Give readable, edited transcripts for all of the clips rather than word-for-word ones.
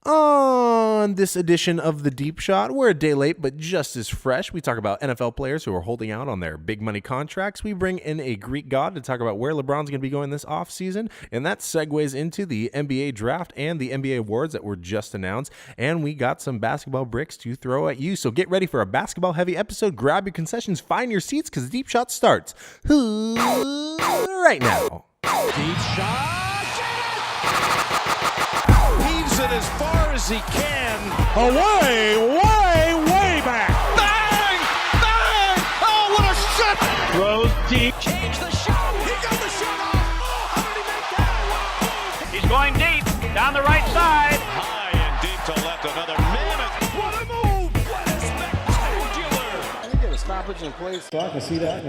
On this edition of The Deep Shot, we're a day late, but just as fresh. We talk about NFL players who are holding out on their big money contracts. We bring in a Greek god to talk about where LeBron's going to be going this offseason, and that segues into the NBA draft and the NBA awards that were just announced. And we got some basketball bricks to throw at you. So get ready for a basketball-heavy episode. Grab your concessions, find your seats, because The Deep Shot starts right now. Deep shot. Heaves it as far as he can. Way back. Bang! Bang! Oh, what a shot! Throws deep. Change the shot. He got the shot off. Oh, how did he make that? He's going deep, down the right side. High and deep to left. Another minute. What a move! What a spectacular! I think there was stoppage in place. So I can see that.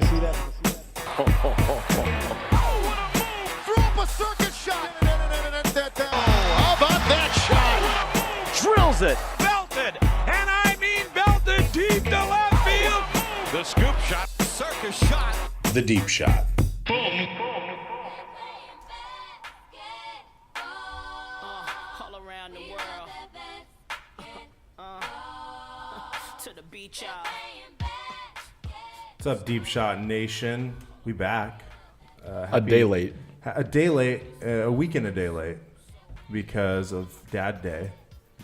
Oh, what a move! Threw up a circus shot. How about that shot? Drills it, belted, and I mean belted deep to left field. The scoop shot, circus shot. The Deep Shot. All around the world. To the beach, y'all. What's up, Deep Shot Nation? We back. A day late. A day late, a week and a day late because of Dad Day.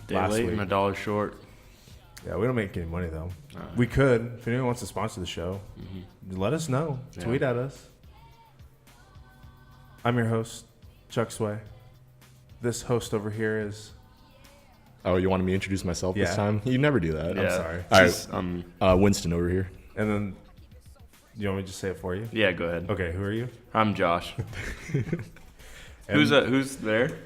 Day last late week. and a dollar short. Yeah, we don't make any money though. We could. If anyone wants to sponsor the show, let us know. Tweet at us. I'm your host, Chuck Sway. This host over here is... Oh, you wanted me to introduce myself Yeah. this time? You never do that. I'm sorry. All right, Winston over here. And then, you want me to just say it for you? Yeah, go ahead. Okay, who are you? I'm Josh. Who's there?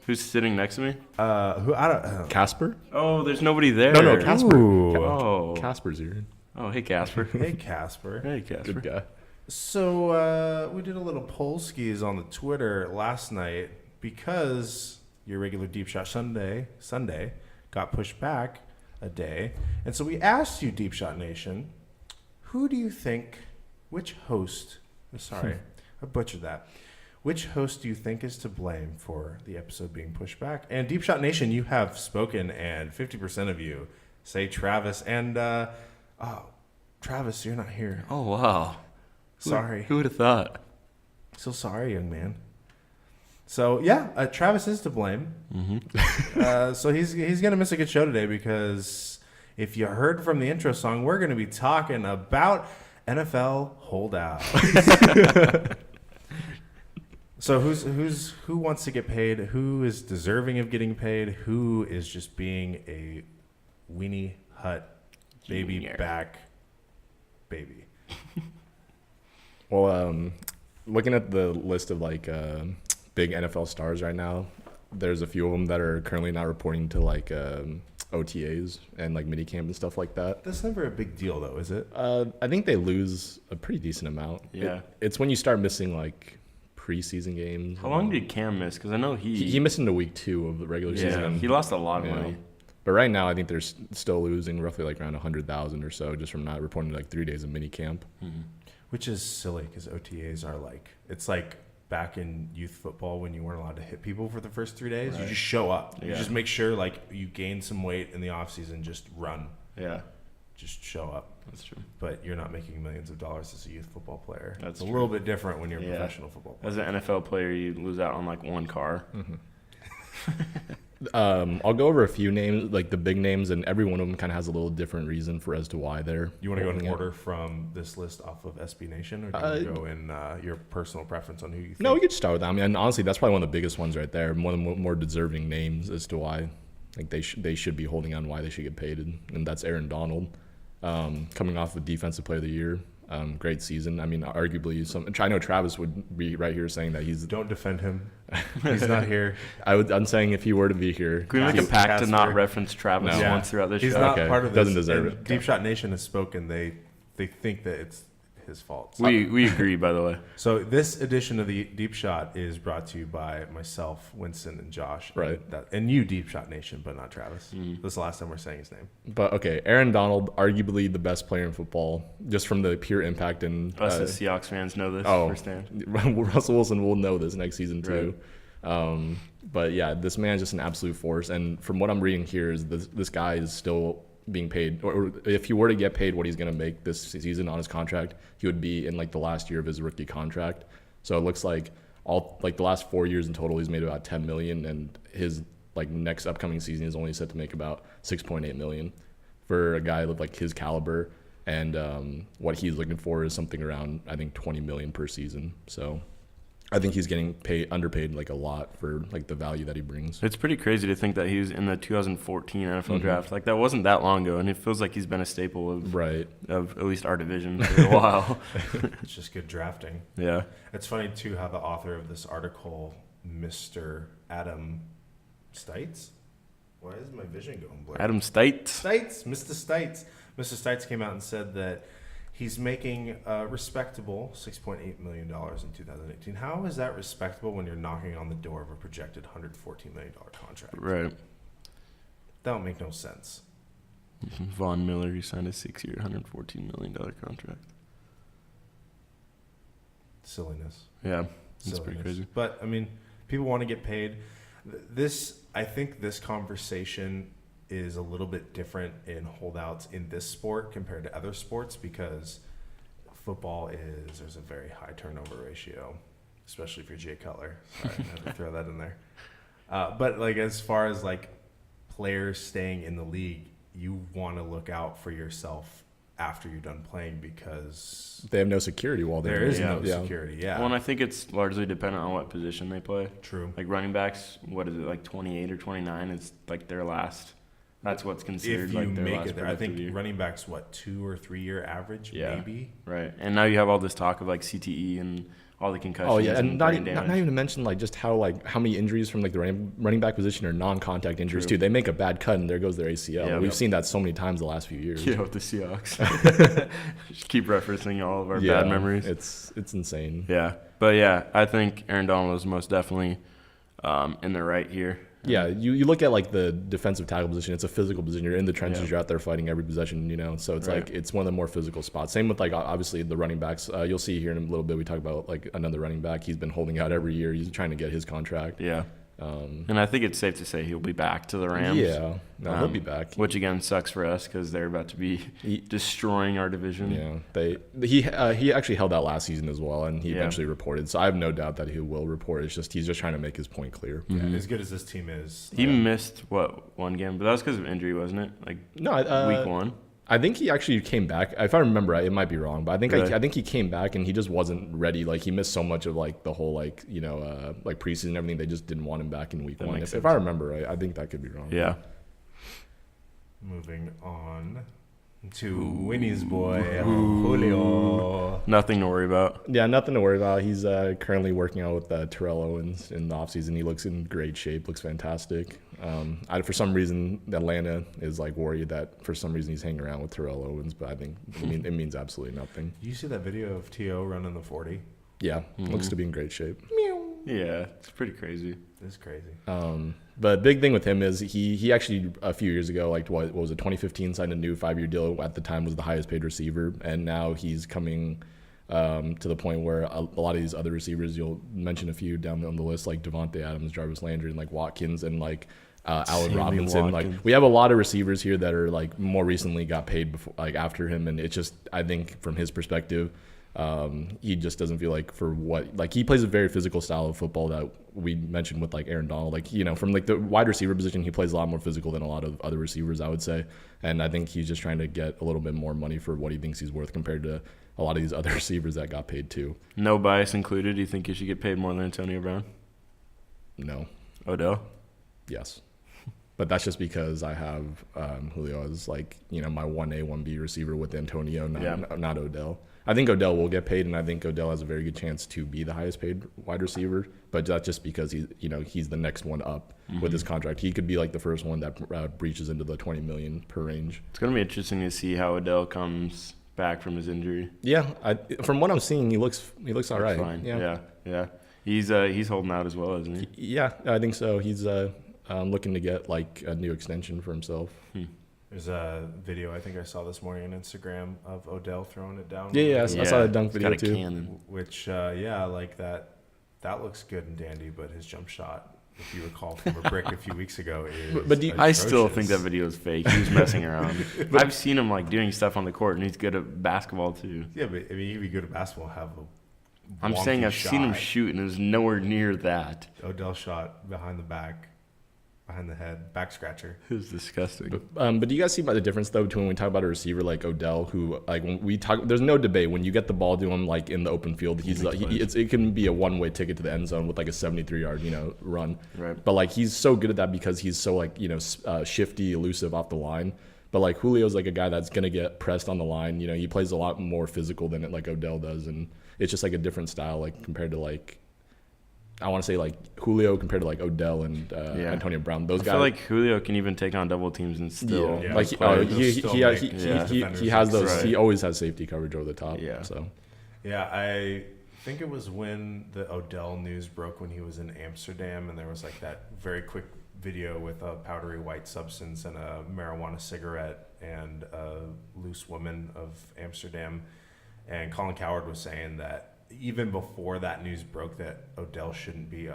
Who's sitting next to me? Who? I don't... Casper? Oh, there's nobody there. No, Casper. Ooh. Oh. Casper's here. Oh, hey, Casper. Hey, Casper. Hey, Casper. Good guy. So we did a little poll skis on the Twitter last night because your regular Deep Shot Sunday got pushed back a day. And so we asked you, Deep Shot Nation, who do you think, which host, sorry, I butchered that. Which host do you think is to blame for the episode being pushed back? And Deep Shot Nation, you have spoken, and 50% of you say Travis. And, Travis, you're not here. Oh, wow. Sorry. Who would have thought? So sorry, young man. So, yeah, Travis is to blame. Mm-hmm. So he's going to miss a good show today because if you heard from the intro song, we're going to be talking about NFL holdouts. So who wants to get paid? Who is deserving of getting paid? Who is just being a weenie hut baby Junior. back baby? Well, looking at the list of like big NFL stars right now, there's a few of them that are currently not reporting to like OTAs and like minicamp and stuff like that. That's never a big deal, though, is it? I think they lose a pretty decent amount. Yeah. It's when you start missing like preseason games. How long did Cam miss? Because I know He missed into week 2 of the regular season. he lost a lot of Yeah. money. But right now, I think they're still losing roughly like around 100,000 or so just from not reporting like 3 days of mini camp. Which is silly because OTAs are like, it's like back in youth football when you weren't allowed to hit people for the first 3 days. You just show up. You Yeah. just make sure like you gain some weight in the off season. Just run. Yeah, Just show up. that's true. But you're not making millions of dollars as a youth football player. That's a true. little bit different when you're a Yeah. professional football player. As an NFL player, you lose out on like one car. I'll go over a few names, like the big names, and every one of them kind of has a little different reason for as to why they're. You want to go in holding out. order from this list off of SB Nation, or do you want to go in your personal preference on who you think? No, we could start with that. I mean, and honestly, that's probably one of the biggest ones right there. One of the more deserving names as to why, like they should be holding on, why they should get paid, and that's Aaron Donald, coming off of Defensive Player of the Year. Great season. I mean, arguably, I know Travis would be right here saying that he's. Don't defend him. He's not here. I'm saying if he were to be here, Can we make a pact to not reference Travis No. once throughout this He's show? not Okay. part of this. Doesn't deserve and it. Deep Shot Nation has spoken. They think that it's his fault. We agree, by the way. So this edition of the Deep Shot is brought to you by myself, Winston, and Josh. Right. And you, Deep Shot Nation, but not Travis. This is the last time we're saying his name. But okay, Aaron Donald, arguably the best player in football, just from the pure impact and. Us as Seahawks fans know this Oh, firsthand. Russell Wilson will know this next season too. But yeah, this man's just an absolute force. And from what I'm reading here is this guy is still being paid, or if he were to get paid what he's going to make this season on his contract, he would be in like the last year of his rookie contract. So it looks like the last 4 years in total, he's made about 10 million, and his like next upcoming season is only set to make about 6.8 million for a guy with like his caliber. And what he's looking for is something around, I think, 20 million per season. So I think he's getting underpaid like a lot for like the value that he brings. It's pretty crazy to think that he was in the 2014 NFL draft. Like that wasn't that long ago, and it feels like he's been a staple of at least our division for a while. It's just good drafting. Yeah. It's funny too how the author of this article, Mr. Adam Stites. Why is my vision going blurry? Adam Stites. Mr. Stites. Mr. Stites came out and said that he's making a respectable $6.8 million in 2018. How is that respectable when you're knocking on the door of a projected $114 million contract? Right. That don't make no sense. Von Miller, he signed a 6-year, $114 million contract. Silliness. Yeah, that's pretty crazy. But, I mean, people want to get paid. I think this conversation is a little bit different in holdouts in this sport compared to other sports because football there's a very high turnover ratio, especially for Jay Cutler. Sorry, I had to throw that in there. But like as far as like players staying in the league, you want to look out for yourself after you're done playing because they have no security while they're there is no security. Yeah. Well, and I think it's largely dependent on what position they play. True. Like running backs, what is it, like 28 or 29 is like their last. That's what's considered if you like their make last it there. I think year. running backs 2 or 3 year average, maybe. Right. And now you have all this talk of like CTE and all the concussions. Oh yeah, and not brain damage. even to mention like just how many injuries from like the running back position are non-contact injuries too. They make a bad cut and there goes their ACL. Yeah, We've seen that so many times the last few years. Yeah, with the Seahawks. Just keep referencing all of our bad memories. It's insane. Yeah, but yeah, I think Aaron Donald is most definitely in the right here. Yeah, you look at like the defensive tackle position. It's a physical position. You're in the trenches. You're out there fighting every possession. So it's like it's one of the more physical spots. Same with like obviously the running backs. You'll see here in a little bit. We talk about like another running back. He's been holding out every year. He's trying to get his contract. Yeah. And I think it's safe to say he'll be back to the Rams. Yeah, he'll be back. Which again sucks for us because they're about to be destroying our division. Yeah, he actually held out last season as well, and he eventually reported. So I have no doubt that he will report. It's just he's just trying to make his point clear. Yeah, as good as this team is, he missed one game, but that was because of injury, wasn't it? Like week 1. I think he actually came back. If I remember right, it might be wrong, but I think I think he came back and he just wasn't ready. Like he missed so much of like the whole like preseason and everything. They just didn't want him back in week 1. If I remember right, I think that could be wrong. Yeah. Moving on to Winnie's boy, Julio. Nothing to worry about. Yeah, nothing to worry about. He's currently working out with Terrell Owens in the offseason. He looks in great shape, looks fantastic. For some reason, Atlanta is like worried that for some reason he's hanging around with Terrell Owens, but I think it means absolutely nothing. You see that video of T.O. running the 40? Yeah, looks to be in great shape. Yeah, it's pretty crazy. It's crazy. But big thing with him is he actually a few years ago, like what was it, 2015, signed a new 5-year deal. At the time was the highest paid receiver, and now he's coming to the point where a lot of these other receivers, you'll mention a few down on the list, like Devontae Adams, Jarvis Landry, and like Watkins, and like Allen Robinson. Like we have a lot of receivers here that are like more recently got paid before, like after him, and it's just I think from his perspective. He just doesn't feel like he plays a very physical style of football that we mentioned with like Aaron Donald. Like, from like the wide receiver position, he plays a lot more physical than a lot of other receivers, I would say. And I think he's just trying to get a little bit more money for what he thinks he's worth compared to a lot of these other receivers that got paid too. No bias included. Do you think you should get paid more than Antonio Brown? No. Odell? Yes. But that's just because I have Julio as like, my 1A, 1B receiver with Antonio, not Odell. I think Odell will get paid, and I think Odell has a very good chance to be the highest paid wide receiver. But that's just because he's the next one up with his contract. He could be like the first one that breaches into the 20 million per range. It's gonna be interesting to see how Odell comes back from his injury. Yeah, from what I'm seeing, he looks all right. Fine. Yeah. He's holding out as well, isn't he? Yeah, I think so. He's looking to get like a new extension for himself. There's a video I think I saw this morning on Instagram of Odell throwing it down. Yeah, I saw that dunk video too. Cannon. Which, like that that looks good and dandy, but his jump shot, if you recall from a brick a few weeks ago, is But I still think that video is fake. He was messing around. I've seen him like doing stuff on the court, and he's good at basketball too. Yeah, but I mean, he'd be good at basketball. Have a I'm wonky saying I've shot. seen him shoot, and it was nowhere near that. Odell shot behind the back, behind the head, back scratcher. It was disgusting. But do you guys see about the difference though between when we talk about a receiver like Odell, who like when we talk, there's no debate when you get the ball to him like in the open field, he's like, it can be a one-way ticket to the end zone with like a 73-yard run. Right. But like he's so good at that because he's so like shifty, elusive off the line. But like Julio's like a guy that's gonna get pressed on the line. He plays a lot more physical than like Odell does, and it's just like a different style like compared to like. I want to say like Julio compared to like Odell and Antonio Brown. Those guys. I feel like Julio can even take on double teams and still. Yeah. Like he has those. Right. He always has safety coverage over the top. Yeah. So. Yeah, I think it was when the Odell news broke when he was in Amsterdam, and there was like that very quick video with a powdery white substance and a marijuana cigarette and a loose woman of Amsterdam, and Colin Cowherd was saying that. Even before that news broke, that Odell shouldn't be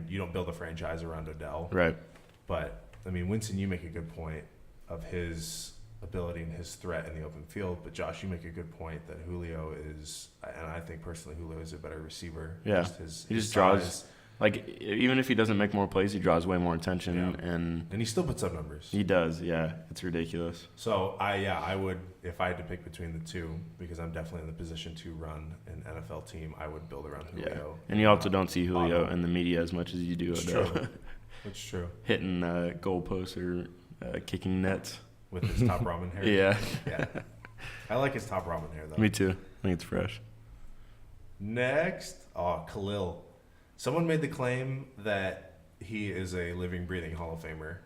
you don't build a franchise around Odell. Right. But, I mean, Winston, you make a good point of his ability and his threat in the open field. But, Josh, you make a good point that Julio is, and I think personally Julio is a better receiver. Yeah. He just draws, like, even if he doesn't make more plays, he draws way more attention. Yeah. And he still puts up numbers. He does, yeah. It's ridiculous. So, I would, if I had to pick between the two, because I'm definitely in the position to run an NFL team, I would build around Julio. Yeah. And you also don't see Julio in the media as much as you do Odell. True. It's true. Hitting goalposts or kicking nets. With his top ramen hair. Yeah. Yeah. I like his top ramen hair, though. Me too. I think it's fresh. Next, Khalil. Someone made the claim that he is a living, breathing Hall of Famer.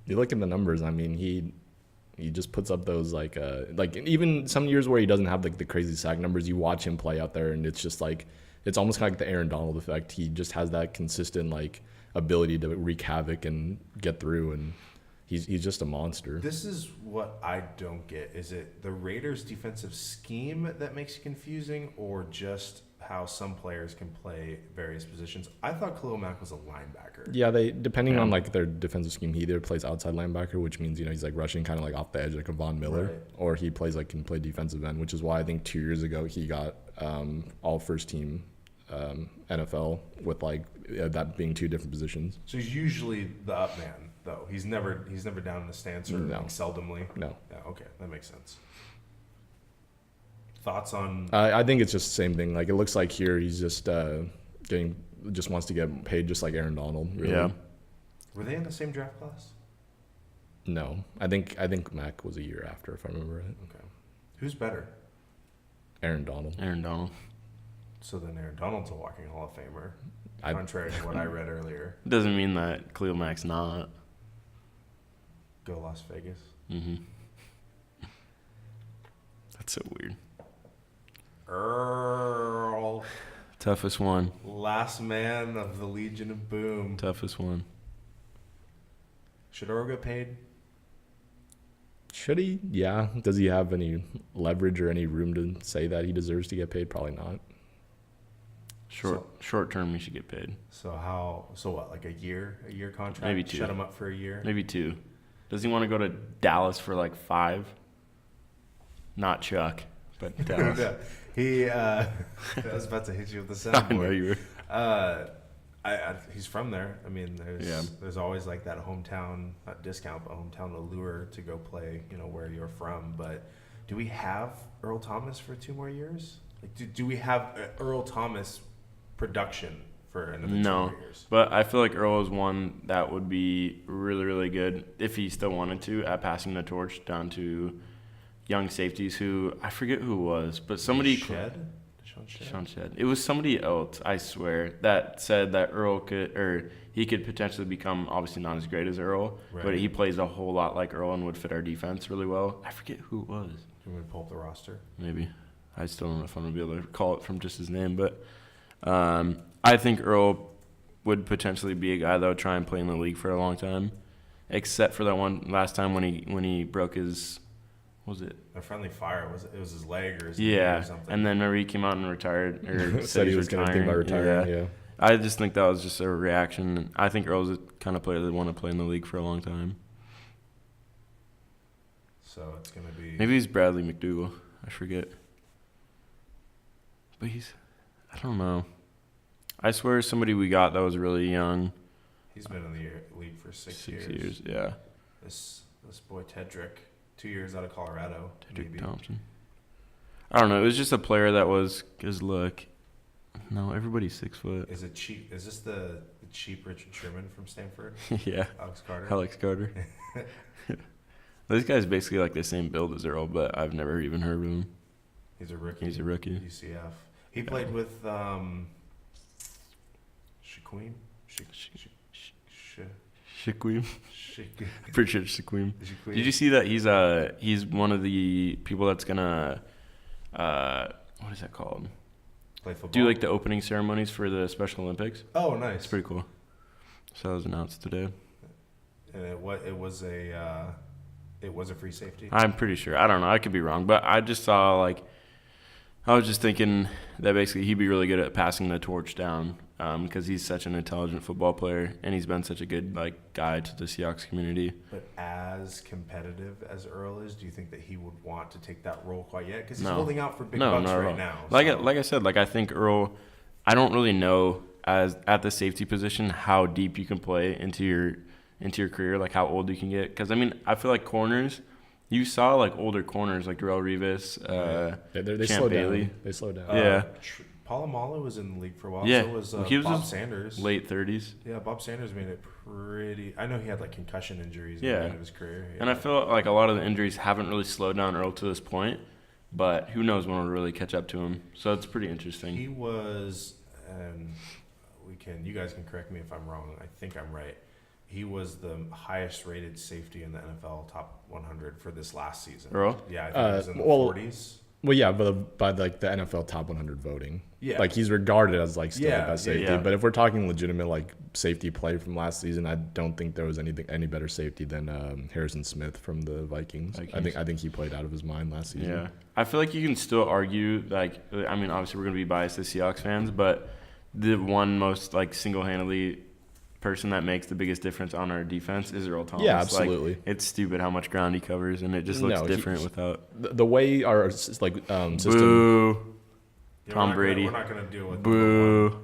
You look at the numbers. I mean, he just puts up those like even some years where he doesn't have like the crazy sack numbers. You watch him play out there, and it's just like it's almost kind of like the Aaron Donald effect. He just has that consistent like ability to wreak havoc and get through, and he's just a monster. This is what I don't get. Is it the Raiders' defensive scheme that makes it confusing, or just how some players can play various positions? I thought Khalil Mack was a linebacker. Yeah, depending on like their defensive scheme, he either plays outside linebacker, which means he's like rushing kind of like off the edge like a Von Miller, right. or he can play defensive end, which is why I think 2 years ago he got all first team NFL with like that being two different positions. So he's usually the up man, though. He's never down in the stance or No. like seldomly. No. Yeah, okay, that makes sense. Thoughts on? I think it's just the same thing. Like it looks like here he's just wants to get paid just like Aaron Donald. Really. Yeah. Were they in the same draft class? No, I think Mac was a year after, if I remember right. Okay. Who's better? Aaron Donald. Aaron Donald. So then Aaron Donald's a walking Hall of Famer, contrary to what I read earlier. Doesn't mean that Khalil Mack's not. Go Las Vegas. Mm-hmm. That's so weird. Earl. Toughest one. Last man of the Legion of Boom. Toughest one. Should Earl get paid? Should he? Yeah. Does he have any leverage or any room to say that he deserves to get paid? Probably not. Short term, he should get paid. So what? Like a year contract? Maybe 2. Shut him up for a year. Maybe 2. Does he want to go to Dallas for like 5? Not Chuck, but Dallas. I was about to hit you with the I know soundboard. you were. He's from there. I mean, there's always like that hometown, not discount, but hometown allure to go play, where you're from. But do we have Earl Thomas for 2 more years? Like, do we have Earl Thomas production for another 2 more years? But I feel like Earl is one that would be really, really good if he still wanted to at passing the torch down to young safeties who I forget who it was, but somebody Deshaun Shed. It was somebody else, I swear, that said that Earl he could potentially become obviously not as great as Earl, right. but he plays a whole lot like Earl and would fit our defense really well. I forget who it was. Do you want me to pull up the roster? Maybe. I still don't know if I'm gonna be able to call it from just his name, but I think Earl would potentially be a guy that would try and play in the league for a long time, except for that one last time when he broke his. What was it? A friendly fire. It was his leg or his knee or something. And then remember he came out and retired or said he was going to think about retiring. Yeah. I just think that was just a reaction. I think Earl's the kind of player that want to play in the league for a long time. So it's going to be... Maybe he's Bradley McDougal. I forget. But I don't know. I swear somebody we got that was really young. He's been in the league for 6 years. 6 years, yeah. This boy Tedrick, 2 years out of Colorado. Tedrick maybe. Thompson. I don't know. It was just a player that was his look. No, everybody's 6 foot. Is it cheap? Is this the cheap Richard Sherman from Stanford? Yeah. Alex Carter. This guy's basically like the same build as Earl, but I've never even heard of him. He's a rookie. UCF. He played with Shaquem. Shaquem. Pretty sure it's Shaquem. Did you see that he's one of the people that's gonna what is that called? Play football. Do like the opening ceremonies for the Special Olympics. Oh, nice. It's pretty cool. So that was announced today. And it was a free safety. I'm pretty sure. I don't know. I could be wrong, but I just saw I was just thinking that basically he'd be really good at passing the torch down because he's such an intelligent football player and he's been such a good guy to the Seahawks community. But as competitive as Earl is, do you think that he would want to take that role quite yet? Because he's No. holding out for big bucks right now. Like I said, I think Earl. I don't really know at the safety position how deep you can play into your career, like how old you can get. Because I feel like corners. You saw older corners like Darrelle Revis, they Champ slowed Bailey. down. They slowed down. Yeah. Palomalo was in the league for a while. Yeah. So was, he was Bob Sanders. Late 30s. Yeah, Bob Sanders made it pretty. I know he had concussion injuries at Yeah. the end of his career. Yeah. And I feel like a lot of the injuries haven't really slowed down Earl to this point, but who knows when it'll really catch up to him. So it's pretty interesting. He was, and you guys can correct me if I'm wrong. I think I'm right. He was the highest rated safety in the NFL top 100 for this last season. Earl? Yeah, I think it was in the 40s. Well, yeah, but by the NFL top 100 voting. Yeah. He's regarded as still the best safety. Yeah. But if we're talking legitimate safety play from last season, I don't think there was any better safety than Harrison Smith from the Vikings. I think he played out of his mind last season. Yeah. I feel like you can still argue obviously we're going to be biased as Seahawks fans, but the one most single-handedly person that makes the biggest difference on our defense is Earl Thomas. Yeah, absolutely. It's stupid how much ground he covers, and it just looks different without the way our system. Boo. Yeah, Tom Brady. We're not going to deal with Boo.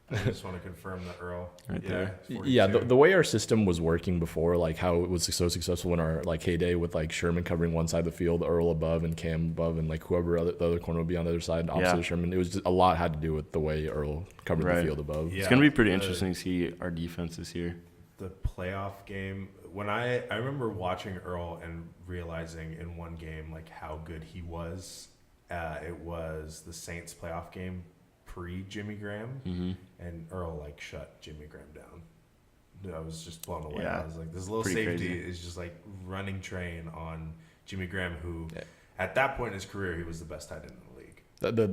I just want to confirm that Earl. Right there. Yeah, the way our system was working before, how it was so successful in our heyday with Sherman covering one side of the field, Earl above, and Cam above, and whoever the other corner would be on the other side opposite of Sherman. It was just a lot had to do with the way Earl covered the field above. Yeah, it's going to be pretty interesting to see our defense this year. The playoff game, when I remember watching Earl and realizing in one game how good he was. It was the Saints playoff game pre-Jimmy Graham, and Earl shut Jimmy Graham down. I was just blown away. I was like, this little Pretty safety crazy. is just running train on Jimmy Graham, who at that point in his career, he was the best tight end in the league.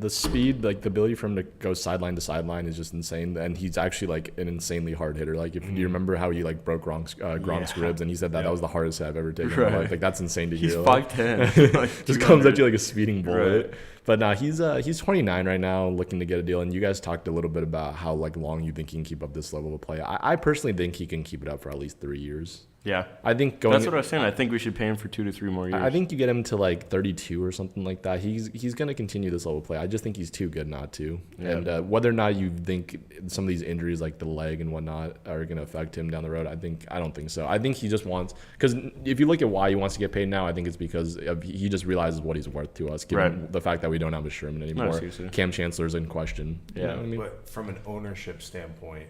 The speed, the ability for him to go sideline to sideline is just insane, and he's actually an insanely hard hitter. If do you remember how he broke Gronk's ribs, and he said that was the hardest I've ever taken. Right. That's insane to He's hear. 5'10". Just comes at you like a speeding bullet. Right. But he's 29 right now, looking to get a deal. And you guys talked a little bit about how long you think he can keep up this level of play. I personally think he can keep it up for at least 3 years. Yeah. I think that's what I was saying. I think we should pay him for 2 to 3 more years. I think you get him to 32 or something like that. He's going to continue this level of play. I just think he's too good not to. Yeah. And whether or not you think some of these injuries like the leg and whatnot are going to affect him down the road, I don't think so. I think he just wants, because if you look at why he wants to get paid now, I think it's because he just realizes what he's worth to us, given the fact that we don't have a Sherman anymore. No, Cam Chancellor's in question. Yeah. You know what I mean? But from an ownership standpoint,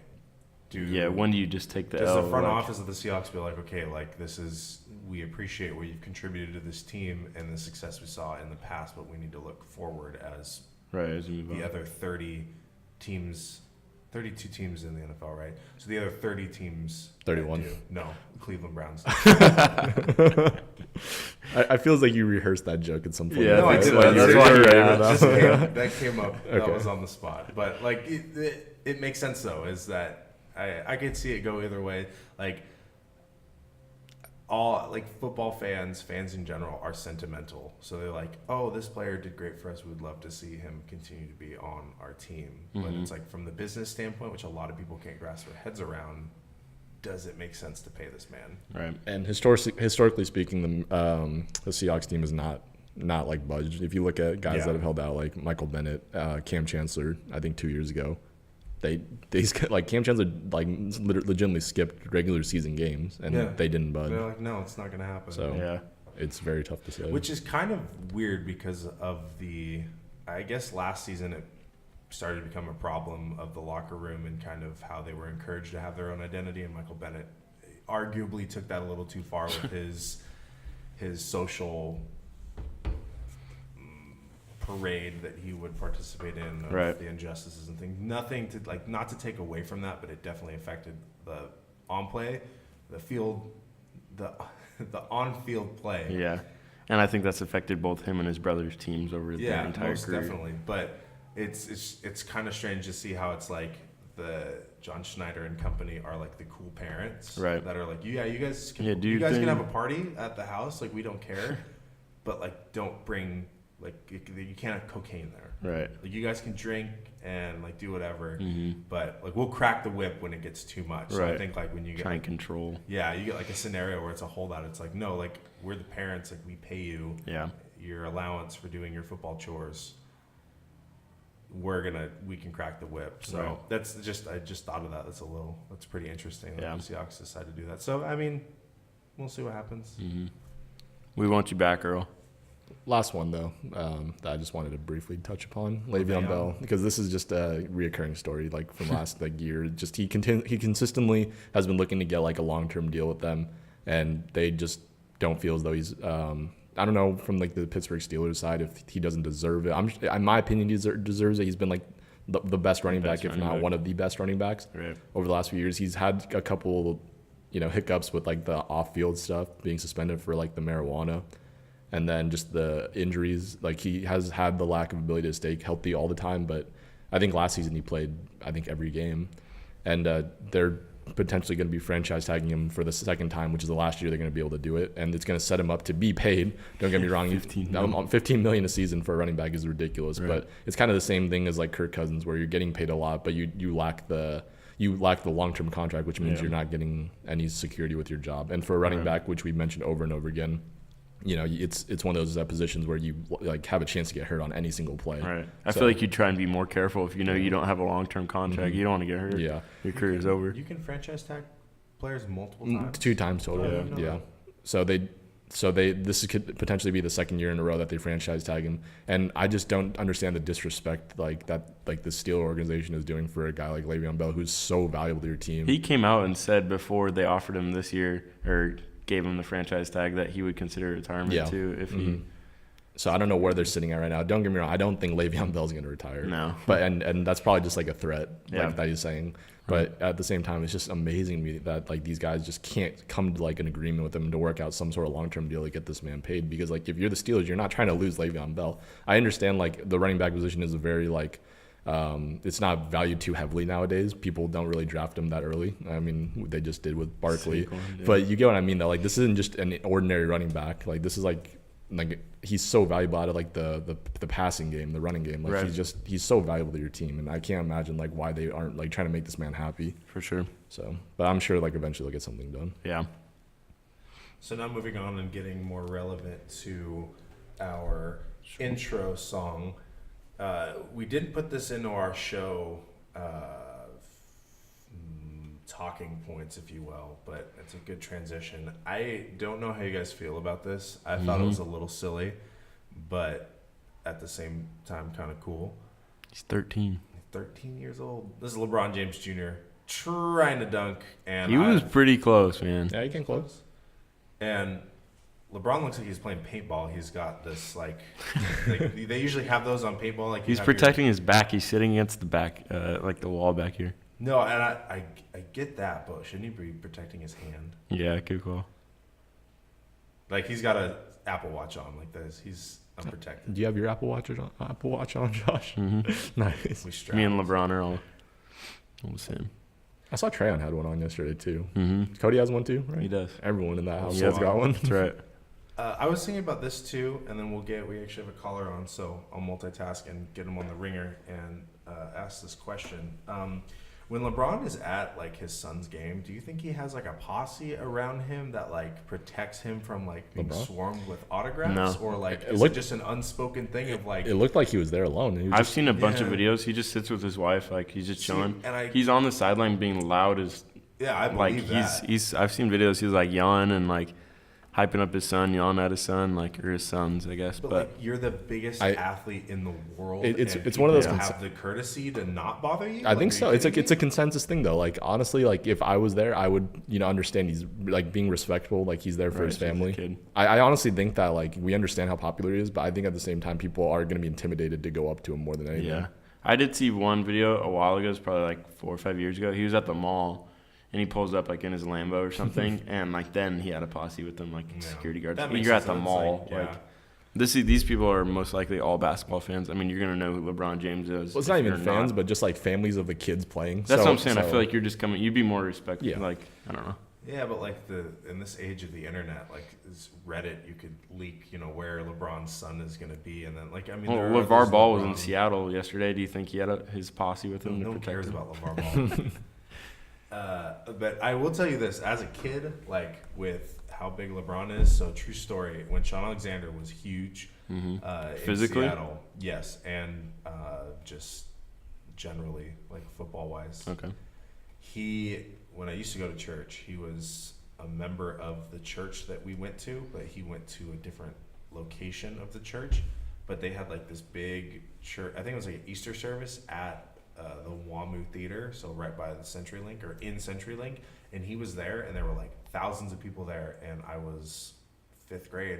when do you just take the L? Does the front office of the Seahawks be okay, we appreciate what you've contributed to this team and the success we saw in the past, but we need to look forward as the other 32 teams in the NFL, right? So the other 30 teams. 31. No, Cleveland Browns. I feels like you rehearsed that joke at some point. Yeah, I did. That came up. Okay. That was on the spot. But it makes sense though. Is that I could see it go either way. all like football fans in general are sentimental. So they're like, oh, this player did great for us. We'd love to see him continue to be on our team. But it's like from the business standpoint, which a lot of people can't grasp their heads around, does it make sense to pay this man? Right. And historically speaking, the Seahawks team is not like budged. If you look at guys that have held out, like Michael Bennett, Cam Chancellor, I think 2 years ago, they like Cam Chancellor like legitimately skipped regular season games and they didn't budge. They're like, no, it's not going to happen. So it's very tough to say. Which is kind of weird because of I guess last season it started to become a problem of the locker room and kind of how they were encouraged to have their own identity. And Michael Bennett arguably took that a little too far with his social parade that he would participate in of the injustices and things. Nothing to not to take away from that, but it definitely affected the on play, the field, the on field play. Yeah, and I think that's affected both him and his brother's teams over their entire most career. Definitely. But it's kind of strange to see how it's like the John Schneider and company are like the cool parents that are like, you guys can you guys can have a party at the house, like we don't care, but like don't bring. Like you can't have cocaine there, right? Like you guys can drink and like do whatever, but like we'll crack the whip when it gets too much. So I think like when you get try and control, you get like a scenario where it's a holdout. It's like no, like we're the parents, like we pay you your allowance for doing your football chores. We can crack the whip. So that's I just thought of that. That's pretty interesting. That the Seahawks decided to do that. So I mean, we'll see what happens. We want you back, Earl. Last one, though, that I just wanted to briefly touch upon, Le'Veon Bell, because this is just a reoccurring story, like from last year. Just he consistently has been looking to get like a long-term deal with them, and they just don't feel as though he's. I don't know from like the Pittsburgh Steelers side if he doesn't deserve it. In my opinion, he deserves it. He's been like the best running back, if not one of the best running backs over the last few years. He's had a couple, hiccups with like the off-field stuff, being suspended for like the marijuana. And then just the injuries, like he has had the lack of ability to stay healthy all the time. But I think last season he played, every game. And they're potentially going to be franchise tagging him for the second time, which is the last year they're going to be able to do it. And it's going to set him up to be paid. Don't get me wrong. $15 million a season for a running back is ridiculous. But it's kind of the same thing as like Kirk Cousins, where you're getting paid a lot, but you lack the long-term contract, which means you're not getting any security with your job. And for a running back, which we mentioned over and over again, it's one of those positions where you like have a chance to get hurt on any single play. Right. I feel like you try and be more careful if you know you don't have a long-term contract. You don't want to get hurt. Yeah. Your career's over. You can franchise tag players multiple times. 2 times total. Yeah. So this could potentially be the second year in a row that they franchise tag him, and I just don't understand the disrespect like the Steelers organization is doing for a guy like Le'Veon Bell, who's so valuable to your team. He came out and said before they offered him this year or gave him the franchise tag that he would consider retirement too if he. So I don't know where they're sitting at right now. Don't get me wrong. I don't think Le'Veon Bell's going to retire. No. But and that's probably just like a threat that he's saying. But at the same time, it's just amazing to me that like these guys just can't come to like an agreement with him to work out some sort of long-term deal to get this man paid. Because like if you're the Steelers, you're not trying to lose Le'Veon Bell. I understand like the running back position is a very like it's not valued too heavily nowadays. People don't really draft him that early. I mean, they just did with Barkley. But you get what I mean, though. Like this isn't just an ordinary running back. Like this is like he's so valuable out of like the passing game, the running game. Like he's so valuable to your team, and I can't imagine like why they aren't like trying to make this man happy. For sure. So, but I'm sure like eventually they'll get something done. Yeah. So now moving on and getting more relevant to our intro song. We didn't put this into our show talking points, if you will, but it's a good transition. I don't know how you guys feel about this. I thought it was a little silly, but at the same time kind of cool. He's 13. 13 years old. This is LeBron James Jr. trying to dunk, and he was pretty close, man. Yeah, he came close. And LeBron looks like he's playing paintball. He's got this like they usually have those on paintball. Like he's protecting his back. He's sitting against the back, like the wall back here. No, and I get that, but shouldn't he be protecting his hand? Yeah, good call. Like he's got a Apple Watch on like this. He's unprotected. Do you have your Apple Watch on, Josh? Mm-hmm. Nice. We Me and LeBron are all the same. I saw Trayon had one on yesterday too. Mm-hmm. Cody has one too, right? He does. Everyone in that household's got one. That's right. I was thinking about this too, and then we actually have a caller on, so I'll multitask and get him on the ringer and ask this question. When LeBron is at like his son's game, do you think he has like a posse around him that like protects him from like being swarmed with autographs, or like is it just an unspoken thing of like? It looked like he was there alone. I've seen a bunch of videos. He just sits with his wife, like he's just chilling. He's on the sideline being loud as. Yeah, I believe that. I've seen videos. He's like yelling and like hyping up his son, yelling at his son, like, or his sons, I guess. But like, you're the biggest athlete in the world. It's one of those have the courtesy to not bother you. I think so. It's a consensus thing though. Like honestly, like if I was there, I would understand he's like being respectful, like he's there for his family. I honestly think that like we understand how popular he is, but I think at the same time people are going to be intimidated to go up to him more than anything. Yeah, I did see one video a while ago. It was probably like 4 or 5 years ago. He was at the mall. And he pulls up like in his Lambo or something, and like then he had a posse with him, like security guards. You're at the mall, these people are most likely all basketball fans. I mean, you're gonna know who LeBron James is. Well, it's not even fans, but just like families of the kids playing. That's what I'm saying. I feel like you're just coming. You'd be more respectful. Yeah. Like I don't know. Yeah, but like in this age of the internet, like is Reddit, you could leak, where LeBron's son is gonna be, and then like I mean, LeVar Ball was in Seattle yesterday. Do you think he had his posse with him? No one cares about LeVar Ball. But I will tell you this, as a kid, like with how big LeBron is, so true story, when Sean Alexander was huge in Seattle, yes, and just generally, like football-wise. Okay. When I used to go to church, he was a member of the church that we went to, but he went to a different location of the church. But they had like this big church, I think it was like an Easter service at the WAMU Theater, so right by the CenturyLink or in CenturyLink, and he was there, and there were like thousands of people there, and I was fifth grade,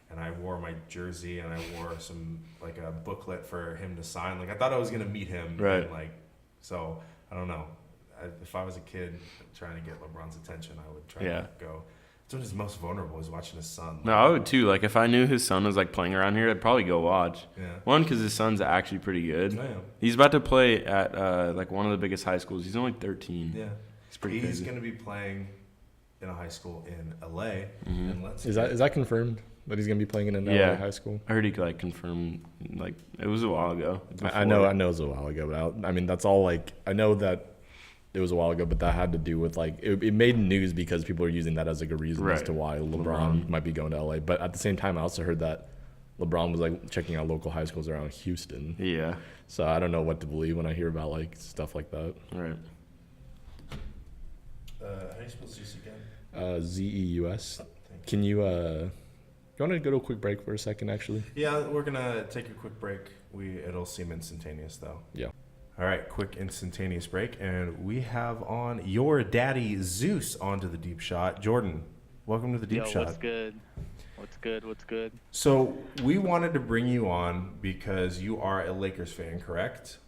and I wore my jersey, and I wore some like a booklet for him to sign. Like I thought I was gonna meet him, right? And, like, so I don't know. If I was a kid trying to get LeBron's attention, I would try to go. It's when he's most vulnerable is watching his son. No, I would too. Like if I knew his son was like playing around here, I'd probably go watch. Yeah. One, because his son's actually pretty good. Oh, yeah. He's about to play at like one of the biggest high schools. He's only 13. Yeah. He's going to be playing in a high school in LA. Mm-hmm. And is that confirmed that he's going to be playing in an LA high school? I heard he like confirmed. Like it was a while ago. I know it was a while ago, but I mean that's all. Like I know that. It was a while ago, but that had to do with like it made news because people are using that as like a reason as to why LeBron might be going to LA. But at the same time, I also heard that LeBron was like checking out local high schools around Houston. Yeah. So I don't know what to believe when I hear about like stuff like that. Right. How do you spell Zeus again? Zeus. Can you want to go to a quick break for a second? Actually. Yeah, we're gonna take a quick break. It'll seem instantaneous though. Yeah. All right, quick instantaneous break, and we have on your daddy Zeus onto the deep shot. Jordan, welcome to the deep shot. What's good? What's good? So we wanted to bring you on because you are a Lakers fan, correct?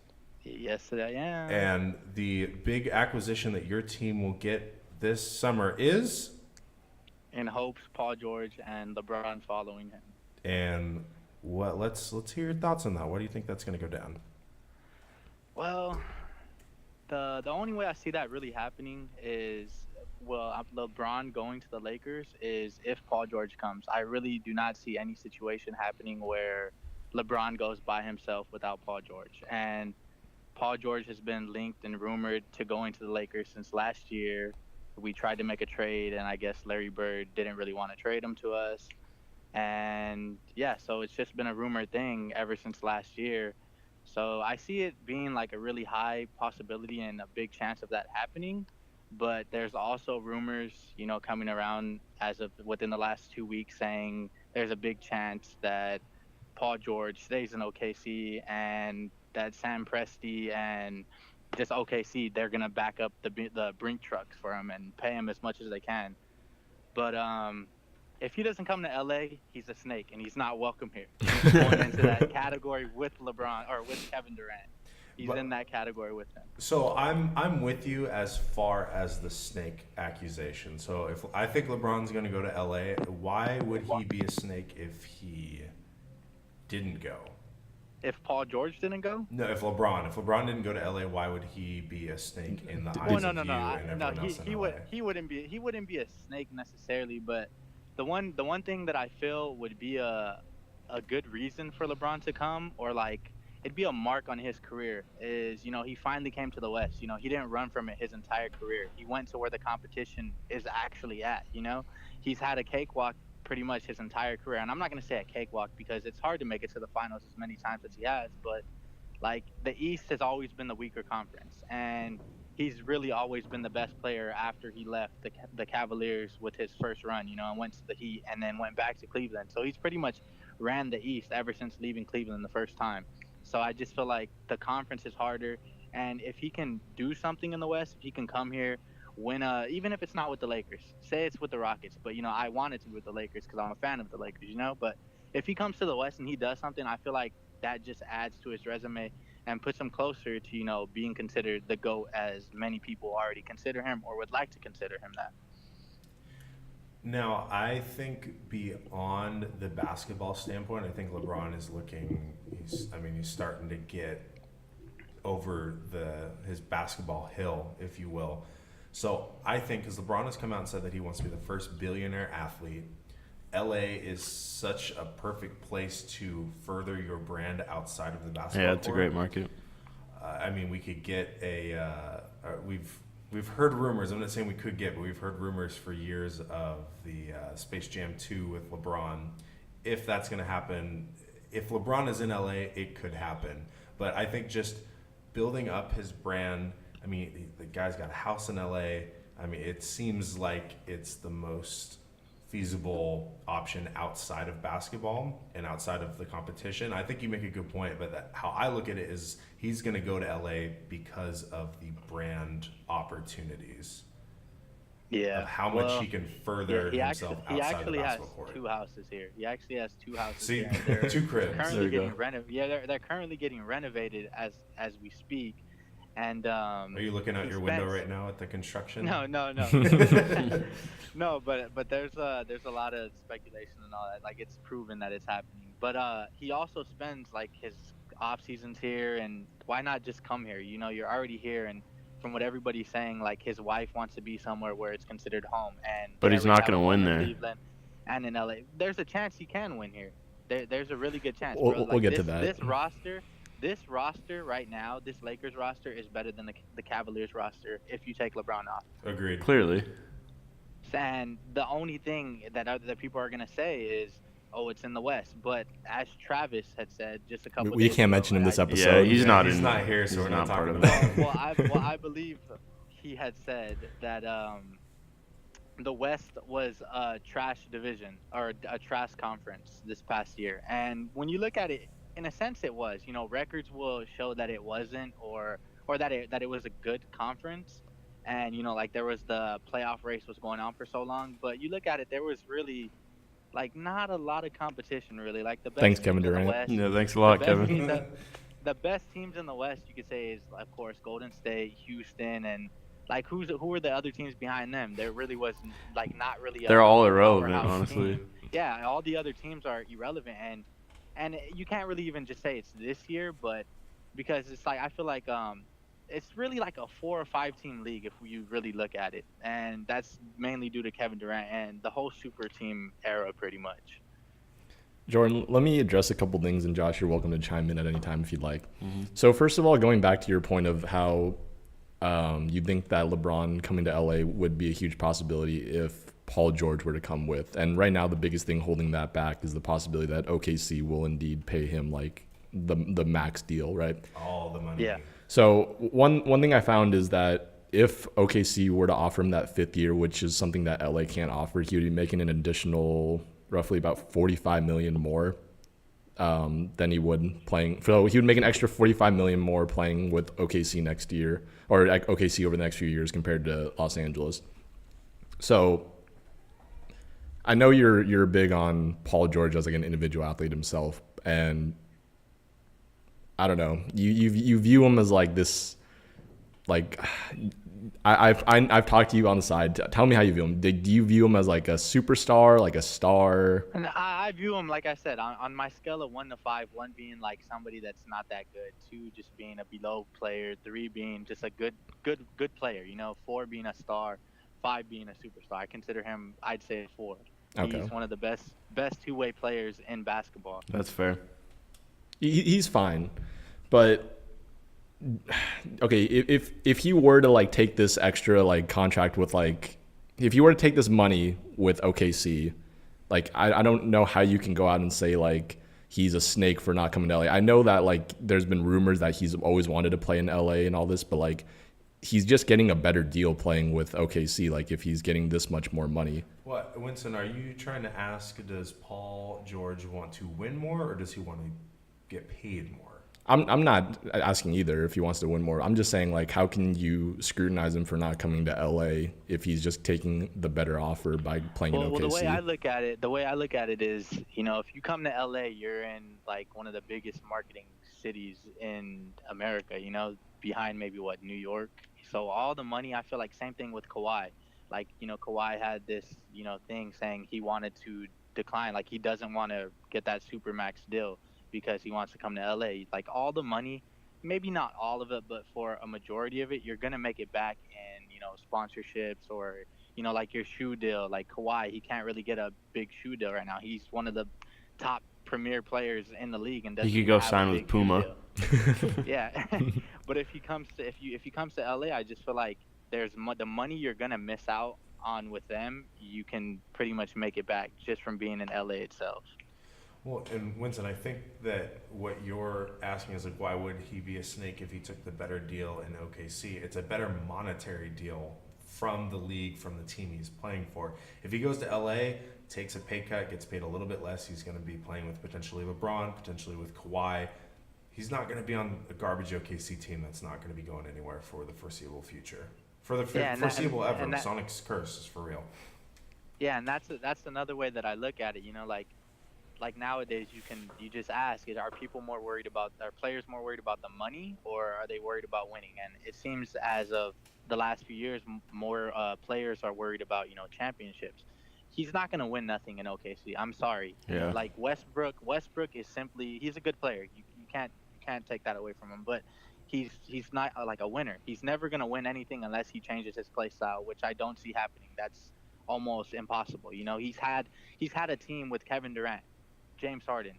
Yes, I am. And the big acquisition that your team will get this summer is? In hopes, Paul George and LeBron following him. And let's hear your thoughts on that. What do you think that's going to go down? Well, the only way I see that really happening is, LeBron going to the Lakers is if Paul George comes. I really do not see any situation happening where LeBron goes by himself without Paul George. And Paul George has been linked and rumored to going to the Lakers since last year. We tried to make a trade, and I guess Larry Bird didn't really want to trade him to us. And, yeah, so it's just been a rumored thing ever since last year. So I see it being like a really high possibility and a big chance of that happening. But there's also rumors, coming around as of within the last 2 weeks saying there's a big chance that Paul George stays in OKC and that Sam Presti and just OKC, they're going to back up the Brink trucks for him and pay him as much as they can. But if he doesn't come to LA, he's a snake, and he's not welcome here. He's going into that category with LeBron or with Kevin Durant. He's in that category with him. So I'm with you as far as the snake accusation. So if I think LeBron's going to go to LA, why would he be a snake if he didn't go? If Paul George didn't go? No, if LeBron didn't go to LA, why would he be a snake in the eyes Oh of no, you and everyone else in he LA? would he wouldn't be a snake necessarily, but the one thing that I feel would be a good reason for LeBron to come, or like it'd be a mark on his career, is he finally came to the West. He didn't run from it his entire career. He went to where the competition is actually at. He's had a cakewalk pretty much his entire career, and I'm not going to say a cakewalk because it's hard to make it to the finals as many times as he has, but like the East has always been the weaker conference, and he's really always been the best player after he left the Cavaliers with his first run, and went to the Heat and then went back to Cleveland. So he's pretty much ran the East ever since leaving Cleveland the first time. So I just feel like the conference is harder, and if he can do something in the West, if he can come here, win even if it's not with the Lakers, say it's with the Rockets, but I want it to be with the Lakers because I'm a fan of the Lakers, but if he comes to the West and he does something, I feel like that just adds to his resume and puts him closer to being considered the GOAT, as many people already consider him or would like to consider him that. Now, I think beyond the basketball standpoint, I think LeBron is he's starting to get over his basketball hill, if you will. So I think, because LeBron has come out and said that he wants to be the first billionaire athlete, LA is such a perfect place to further your brand outside of the basketball Yeah, it's a court. great market. We could get we've heard rumors. I'm not saying we could get, but we've heard rumors for years of the Space Jam 2 with LeBron. If that's going to happen, if LeBron is in LA, it could happen. But I think just building up his brand. The guy's got a house in LA. It seems like it's the most feasible option outside of basketball and outside of the competition. I think you make a good point, but how I look at it is he's going to go to LA because of the brand opportunities. Yeah. Of how much he can further himself outside of the basketball court. He actually has 2 houses here. He actually has 2 houses See, here. They're 2 cribs. Currently getting they're currently getting renovated as we speak. And are you looking out your window right now at the construction? No. No, but there's a lot of speculation and all that. Like, it's proven that it's happening. But he also spends like his off seasons here, and why not just come here? You're already here, and from what everybody's saying, like his wife wants to be somewhere where it's considered home. But he's not going to win there. Cleveland and in LA, there's a chance he can win here. There's a really good chance. We'll get to that. This roster right now, this Lakers roster is better than the Cavaliers roster if you take LeBron off. Agreed. Clearly. And the only thing that people are going to say is, oh, it's in the West. But as Travis had said just a couple we days can't ago, mention him this episode. Yeah, he's not here, so we're not talking of about it. him. I believe he had said that the West was a trash division or a trash conference this past year. And when you look at it, in a sense, it was. Records will show that it wasn't, or that it was a good conference, and like there was the playoff race was going on for so long. But you look at it, there was really like not a lot of competition, really. Like the best. Thanks, Kevin teams in the Durant. West, Yeah, thanks a lot, Kevin. The best teams in the West, you could say, is of course Golden State, Houston, and like who were the other teams behind them? There really wasn't like not really. They're all irrelevant, powerhouse honestly. team. Yeah, all the other teams are irrelevant, and you can't really even just say it's this year, but because it's like I feel like it's really like a 4 or 5 team league if you really look at it, and that's mainly due to Kevin Durant and the whole super team era, pretty much. Jordan, let me address a couple things, and Josh, you're welcome to chime in at any time if you'd like. So first of all, going back to your point of how you think that LeBron coming to LA would be a huge possibility if Paul George were to come with. And right now, the biggest thing holding that back is the possibility that OKC will indeed pay him like the max deal, right? All the money. Yeah. So one thing I found is that if OKC were to offer him that 5th year, which is something that LA can't offer, he would be making an additional roughly about $45 million more than he would playing. So he would make an extra $45 million more playing with OKC next year, or OKC over the next few years compared to Los Angeles. So I know you're big on Paul George as like an individual athlete himself, and I don't know, you view him as like this, like I've talked to you on the side. Tell me how you view him. Do you view him as like a superstar, like a star? And I view him, like I said, on my scale of 1 to 5, 1 being like somebody that's not that good, 2 just being a below player, 3 being just a good player, 4 being a star, 5 being a superstar. I consider him, I'd say, a 4. Okay. He's one of the best two-way players in basketball. That's fair. He's fine, but okay, if he were to like take this extra like contract with like, if you were to take this money with OKC, like I don't know how you can go out and say like he's a snake for not coming to LA. I know that like there's been rumors that he's always wanted to play in LA and all this, but like he's just getting a better deal playing with OKC. Like if he's getting this much more money. What, Winston? Are you trying to ask? Does Paul George want to win more, or does he want to get paid more? I'm not asking either if he wants to win more. I'm just saying, like, how can you scrutinize him for not coming to LA if he's just taking the better offer by playing in OKC? Well, the way I look at it is, if you come to LA, you're in like one of the biggest marketing cities in America, behind maybe New York. So all the money, I feel like same thing with Kawhi. Like, Kawhi had this, thing saying he wanted to decline, like he doesn't want to get that Supermax deal because he wants to come to LA. Like all the money, maybe not all of it, but for a majority of it, you're going to make it back in, sponsorships or, like your shoe deal. Like Kawhi, he can't really get a big shoe deal right now. He's one of the top premier players in the league and doesn't He could go have sign a with big Puma. shoe deal. Yeah. But if he comes to LA, I just feel like there's the money you're going to miss out on with them, you can pretty much make it back just from being in LA itself. Well, and Winston, I think that what you're asking is like, why would he be a snake if he took the better deal in OKC? It's a better monetary deal from the league, from the team he's playing for. If he goes to LA, takes a pay cut, gets paid a little bit less, he's going to be playing with potentially LeBron, potentially with Kawhi. He's not going to be on a garbage OKC team that's not going to be going anywhere for the foreseeable future. For the foreseeable ever. Sonic's curse is for real. Yeah, and that's another way that I look at it. Like nowadays, you just ask: are players more worried about the money, or are they worried about winning? And it seems as of the last few years, more players are worried about championships. He's not gonna win nothing in OKC. I'm sorry. Yeah. Like Westbrook is he's a good player. You can't take that away from him. But he's not like a winner. He's never gonna win anything unless he changes his play style, which I don't see happening. That's almost impossible. He's had a team with Kevin Durant, James Harden.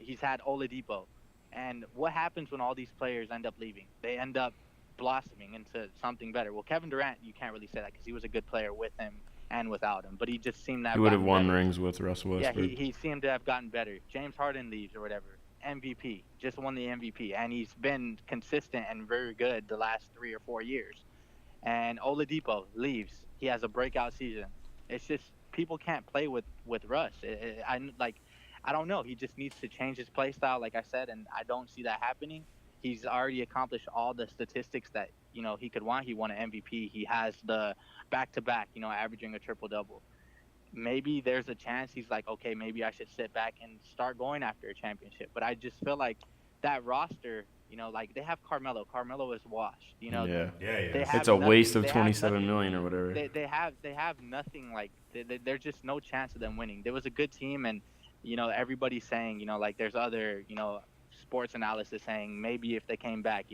He's had Oladipo. And what happens when all these players end up leaving? They end up blossoming into something better. Well, Kevin Durant, you can't really say that because he was a good player with him and without him. But he just seemed to have He would have gotten won better. rings with Russell Westbrook. Yeah, he seemed to have gotten better. James Harden leaves or whatever. MVP. Just won the MVP. And he's been consistent and very good the last 3 or 4 years. And Oladipo leaves. He has a breakout season. It's just people can't play with Russ. I don't know. He just needs to change his play style, like I said, and I don't see that happening. He's already accomplished all the statistics that, he could want. He won an MVP. He has the back-to-back, averaging a triple-double. Maybe there's a chance he's like, okay, maybe I should sit back and start going after a championship. But I just feel like that roster, like they have Carmelo. Carmelo is washed. Yeah. It's a waste of $27 million or whatever. They have nothing. Like there's just no chance of them winning. There was a good team, and everybody's saying, like there's other, sports analysis saying maybe if they came back,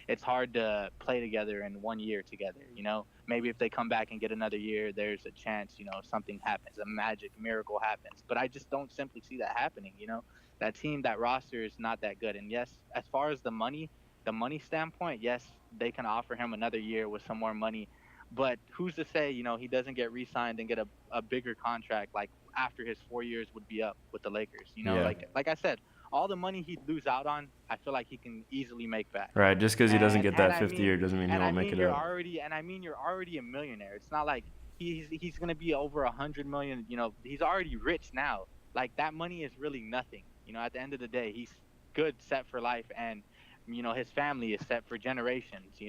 it's hard to play together in 1 year together. Maybe if they come back and get another year, there's a chance, something happens, a magic miracle happens. But I just don't simply see that happening. That team, that roster is not that good. And yes, as far as the money standpoint, yes, they can offer him another year with some more money. But who's to say, he doesn't get re-signed and get a bigger contract like after his 4 years would be up with the Lakers. Like I said, all the money he'd lose out on, I feel like he can easily make back. Right, just because he doesn't get that fifth year doesn't mean he won't make it up. You're already a millionaire. It's not like he's going to be over 100 million. He's already rich now. Like that money is really nothing. At the end of the day, he's good, set for life, and his family is set for generations.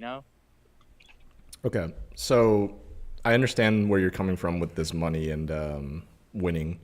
Okay, so I understand where you're coming from with this money and winning.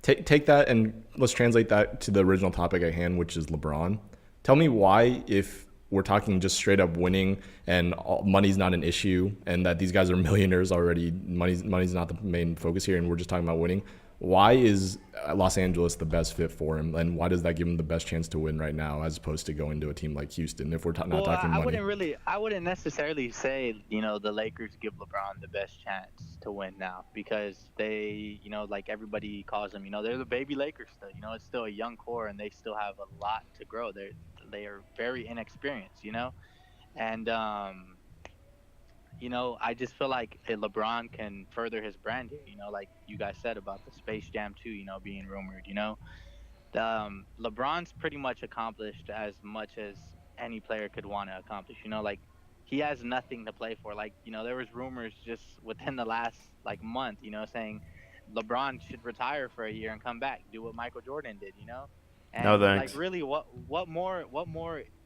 Take that and let's translate that to the original topic at hand, which is LeBron. Tell me why, if we're talking just straight up winning and money's not an issue and that these guys are millionaires already, money's not the main focus here and we're just talking about winning, why is Los Angeles the best fit for him, and why does that give him the best chance to win right now as opposed to going to a team like Houston if we're not talking money? I wouldn't necessarily say, the Lakers give LeBron the best chance to win now because they, like everybody calls them, they're the baby Lakers still. It's still a young core and they still have a lot to grow. They are very inexperienced, and I just feel like LeBron can further his brand here, like you guys said about the Space Jam 2, being rumored, LeBron's pretty much accomplished as much as any player could want to accomplish, like he has nothing to play for. Like, there was rumors just within the last month, saying LeBron should retire for a year and come back, do what Michael Jordan did, And no thanks. Really, what more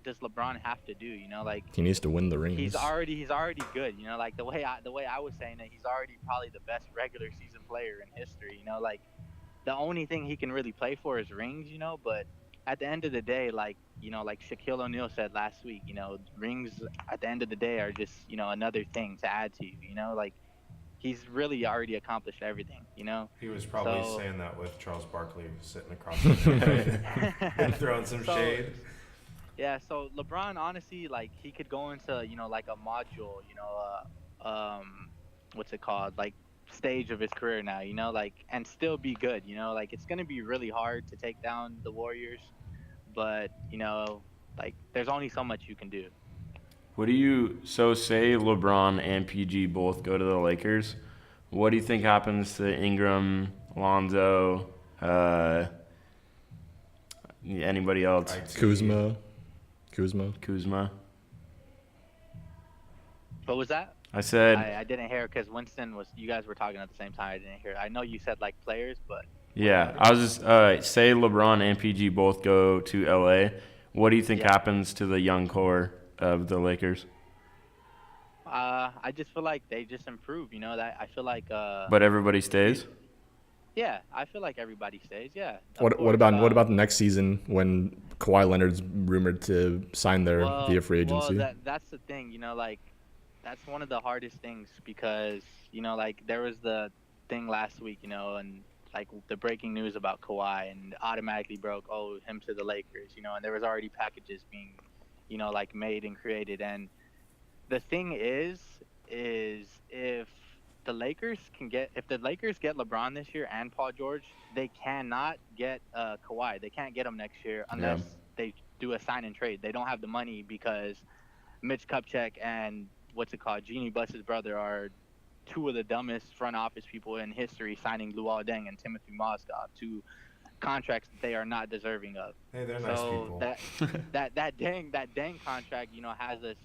does LeBron have to do? He needs to win the rings. He's already good. Like the way I was saying it, he's already probably the best regular season player in history. Like the only thing he can really play for is rings. But at the end of the day, like Shaquille O'Neal said last week, rings at the end of the day are just another thing to add to you. Like he's really already accomplished everything, He was probably saying that with Charles Barkley sitting across the way and throwing some shade. Yeah, so LeBron, honestly, like he could go into, like a module, what's it called? Like stage of his career now, like, and still be good, like it's going to be really hard to take down the Warriors, but, like there's only so much you can do. Say LeBron and PG both go to the Lakers. What do you think happens to Ingram, Lonzo, anybody else? Kuzma. What was that? I said I didn't hear because you guys were talking at the same time. I didn't hear. I know you said like players, but yeah, I was just say LeBron and PG both go to LA. What do you think happens to the young core of the Lakers? I just feel like they just improve. That I feel like. But everybody stays. Yeah, I feel like everybody stays. Yeah. What about the next season when Kawhi Leonard's rumored to sign there via free agency? Well, that's the thing. Like that's one of the hardest things because like there was the thing last week, and like the breaking news about Kawhi and automatically broke him to the Lakers, and there was already packages being like made and created. And the thing is if the Lakers get LeBron this year and Paul George, they cannot get Kawhi. They can't get him next year unless they do a sign and trade. They don't have the money because Mitch Kupchak and Jeannie Buss's brother are two of the dumbest front office people in history, signing Luol Deng and Timothy Mozgov to contracts that they are not deserving of. Hey, they're nice people. that Deng contract, has us,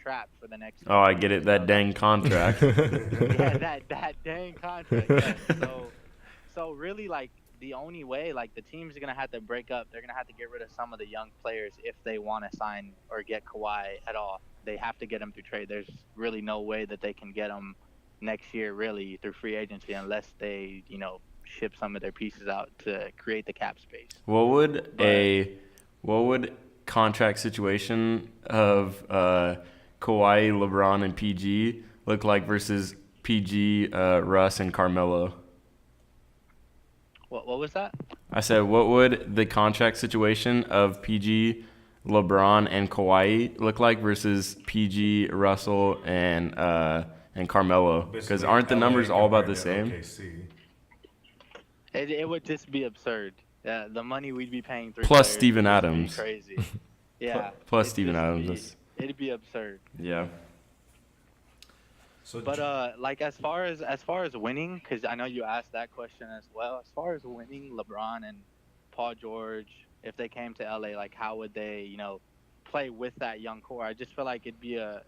trapped for the next. Oh, I get it. That Deng contract. Yeah, that Deng contract. Yeah. So really, like the only way, like the teams are gonna have to break up. They're gonna have to get rid of some of the young players if they want to sign or get Kawhi at all. They have to get him through trade. There's really no way that they can get him next year, really, through free agency unless they, ship some of their pieces out to create the cap space. What would contract situation of Kawhi, LeBron, and PG look like versus PG, Russ, and Carmelo? What was that? I said, what would the contract situation of PG, LeBron, and Kawhi look like versus PG, Russell, and Carmelo? Because aren't the numbers all about the same? It would just be absurd. The money we'd be paying plus Steven Adams. Crazy. Yeah. Plus Steven Adams. It'd be absurd. Yeah. But like as far as winning, because I know you asked that question as well. As far as winning, LeBron and Paul George, if they came to LA, like how would they, play with that young core? I just feel like it'd be a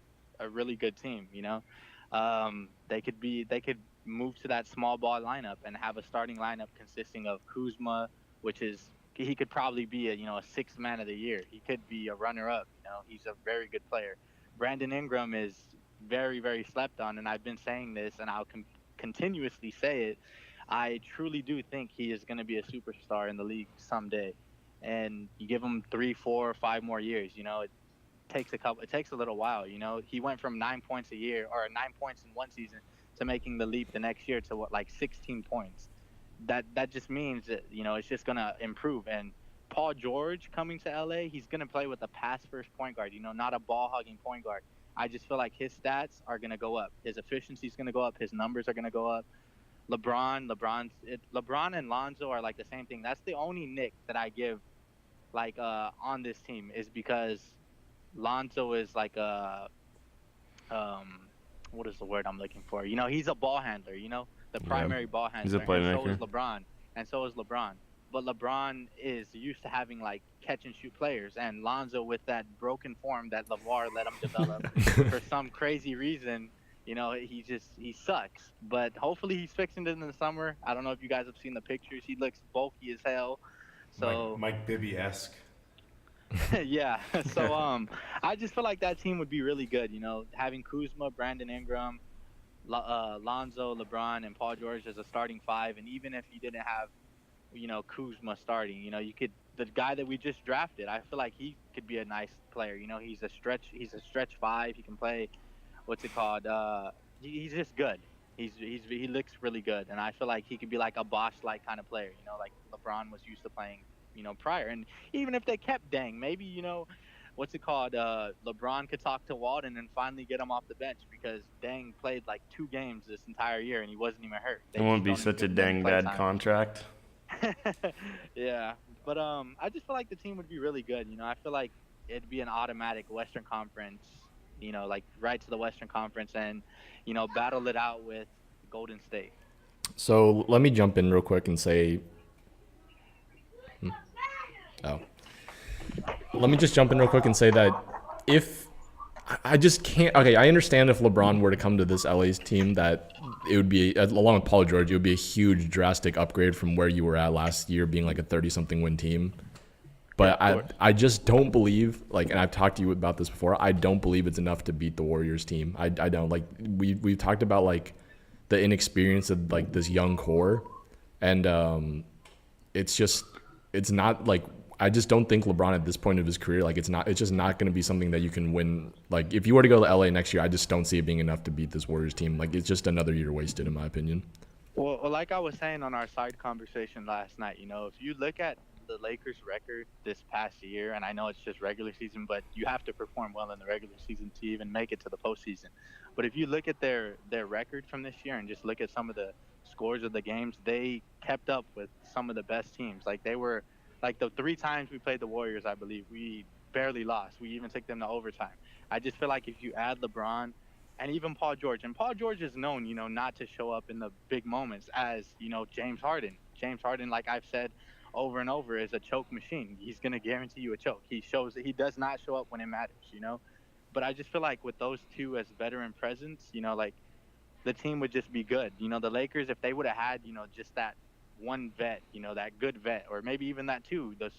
really good team. They could move to that small ball lineup and have a starting lineup consisting of Kuzma, he could probably be a sixth man of the year. He could be a runner-up. He's a very good player. Brandon Ingram is very, very slept on, and I've been saying this, and I'll continuously say it. I truly do think he is going to be a superstar in the league someday. And you give him 3, 4, 5 more years, takes a little while. You know, he went from 9 points a year or 9 points in one season to making the leap the next year to like 16 points. That just means that, you know, it's just gonna improve. And Paul George coming to LA, he's gonna play with a pass first point guard. You know, not a ball hugging point guard. I just feel like his stats are gonna go up. His efficiency is gonna go up. His numbers are gonna go up. LeBron and Lonzo are like the same thing. That's the only nick that I give, like, on this team, is because Lonzo is like a what is the word I'm looking for? You know, he's a ball handler. You know, the primary ball handler. He's a playmaker. And so is LeBron. But LeBron is used to having like catch and shoot players, and Lonzo, with that broken form that LeVar let him develop for some crazy reason, you know, he sucks. But hopefully he's fixing it in the summer. I don't know if you guys have seen the pictures. He looks bulky as hell. So Mike Bibby-esque. yeah. So I just feel like that team would be really good. You know, having Kuzma, Brandon Ingram, Lonzo, LeBron, and Paul George as a starting five, and even if you didn't have, you know, Kuzma starting, you know, you could, the guy that we just drafted, I feel like he could be a nice player. You know, he's a stretch five. He can play, what's it called? He's just good. He looks really good, and I feel like he could be like a Bosh-like kind of player. You know, like LeBron was used to playing, you know, prior. And even if they kept Deng, maybe, you know, what's it called? LeBron could talk to Walden and finally get him off the bench, because Deng played like 2 games this entire year and he wasn't even hurt. It won't be such a dang bad contract. Yeah, but I just feel like the team would be really good. You know, I feel like it'd be an automatic Western Conference, you know, like right to the Western Conference, and, you know, battle it out with Golden State. So let me jump in real quick and say, let me just jump in real quick and say that if I just can't. Okay, I understand if LeBron were to come to this LA's team, that it would be, along with Paul George, it would be a huge, drastic upgrade from where you were at last year, being like a 30-something win team. But I just don't believe, like, and I've talked to you about this before, I don't believe it's enough to beat the Warriors team. I don't. Like, we've talked about, like, the inexperience of, like, this young core, and it's not, like, I just don't think LeBron at this point of his career, like, it's just not going to be something that you can win. Like, if you were to go to LA next year, I just don't see it being enough to beat this Warriors team. Like, it's just another year wasted, in my opinion. Well, like I was saying on our side conversation last night, you know, if you look at the Lakers' record this past year, and I know it's just regular season, but you have to perform well in the regular season to even make it to the postseason. But if you look at their record from this year and just look at some of the scores of the games, they kept up with some of the best teams. Like, they were, like, the 3 times we played the Warriors, I believe, we barely lost. We even took them to overtime. I just feel like if you add LeBron and even Paul George, and Paul George is known, you know, not to show up in the big moments as, you know, James Harden. James Harden, like I've said over and over, is a choke machine. He's going to guarantee you a choke. He shows that he does not show up when it matters, you know. But I just feel like with those two as veteran presence, you know, like, the team would just be good. You know, the Lakers, if they would have had, you know, just that one vet, you know, that good vet, or maybe even those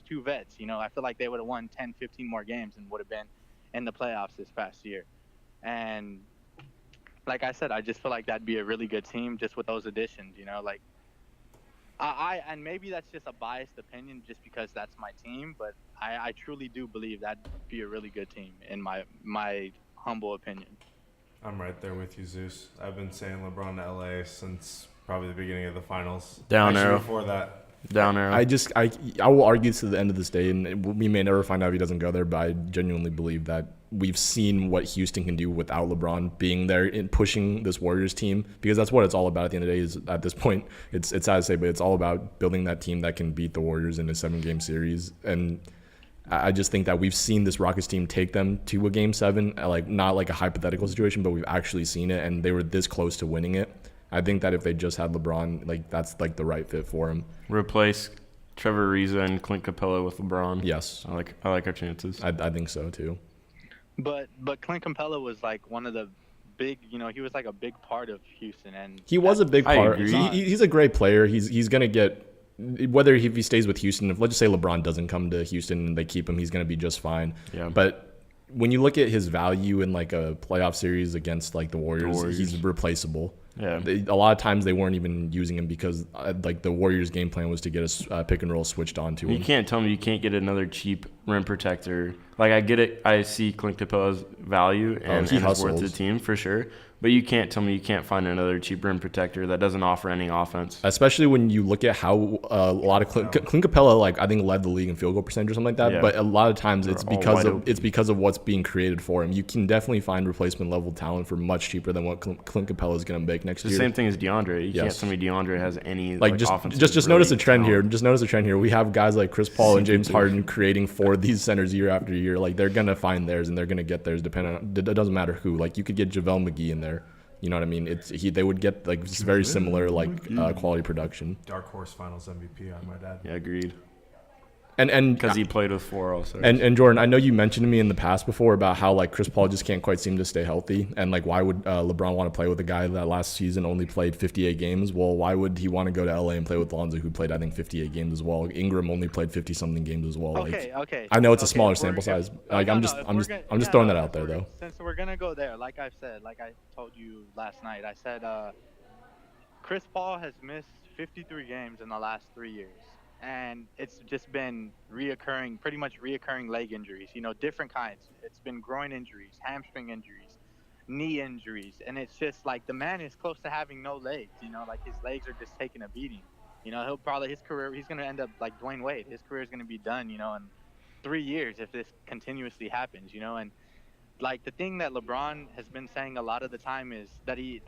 2 vets, you know, I feel like they would have won 10, 15 more games and would have been in the playoffs this past year. And like I said, I just feel like that'd be a really good team just with those additions, you know, like, and maybe that's just a biased opinion just because that's my team, but I truly do believe that'd be a really good team in my humble opinion. I'm right there with you, Zeus. I've been saying LeBron to LA since probably the beginning of the finals. Down arrow. Before that. Down arrow. I will argue to the end of this day, and we may never find out if he doesn't go there, but I genuinely believe that we've seen what Houston can do without LeBron being there and pushing this Warriors team, because that's what it's all about at the end of the day. Is at this point, it's sad to say, but it's all about building that team that can beat the Warriors in a 7-game series. And I just think that we've seen this Rockets team take them to a Game 7, like, not like a hypothetical situation, but we've actually seen it, and they were this close to winning it. I think that if they just had LeBron, like, that's like the right fit for him. Replace Trevor Ariza and Clint Capella with LeBron. Yes, I like our chances. I think so too. But Clint Capella was like one of the big, you know, he was like a big part of Houston, and he was a big part. agree. He's a great player. He's gonna get, whether if he stays with Houston, if let's just say LeBron doesn't come to Houston and they keep him, he's gonna be just fine. Yeah. But when you look at his value in like a playoff series against like the Warriors. He's replaceable. Yeah. A lot of times they weren't even using him because like the Warriors' game plan was to get a pick and roll switched onto him. You can't tell me you can't get another cheap rim protector. Like, I get it. I see Clint Capella's value and he his worth hustles. to the team for sure. But you can't tell me you can't find another cheap rim protector that doesn't offer any offense. Especially when you look at how a lot of Clint Capella, like I think, led the league in field goal percentage or something like that. Yeah. But a lot of times it's They're all because wide of open. because of what's being created for him. You can definitely find replacement level talent for much cheaper than what Clint Capella is going to make next The year. same thing as DeAndre. You can't Yes. tell me DeAndre has any Like just offensive notice a trend talent. here. Just notice a trend here. We have guys like Chris Paul and James Harden creating for these centers year after year. Like they're gonna find theirs and they're gonna get theirs. Depending on, it doesn't matter who. Like you could get JaVale McGee in there. You know what I mean? They would get like very similar like quality production. Dark Horse Finals MVP, I might add. Yeah, agreed. And Because he played with 4 also. And Jordan, I know you mentioned to me in the past before about how like Chris Paul just can't quite seem to stay healthy, and like why would LeBron want to play with a guy that last season only played 58 games? Well, why would he want to go to LA and play with Lonzo, who played I think 58 games as well? Ingram only played 50 something games as well. Okay. I know it's a smaller if we're- sample size. if- Like no, I'm no, just if I'm we're just gonna- I'm just yeah, throwing no, that out if there we're- though. Since we're gonna go there, like I've said, like I told you last night, I said Chris Paul has missed 53 games in the last 3 years. And it's just been pretty much reoccurring leg injuries, different kinds. It's been groin injuries, hamstring injuries, knee injuries. And it's just like the man is close to having no legs, like his legs are just taking a beating. He'll probably, he's going to end up like Dwayne Wade. His career is going to be done, in 3 years if this continuously happens, And like the thing that LeBron has been saying a lot of the time is that he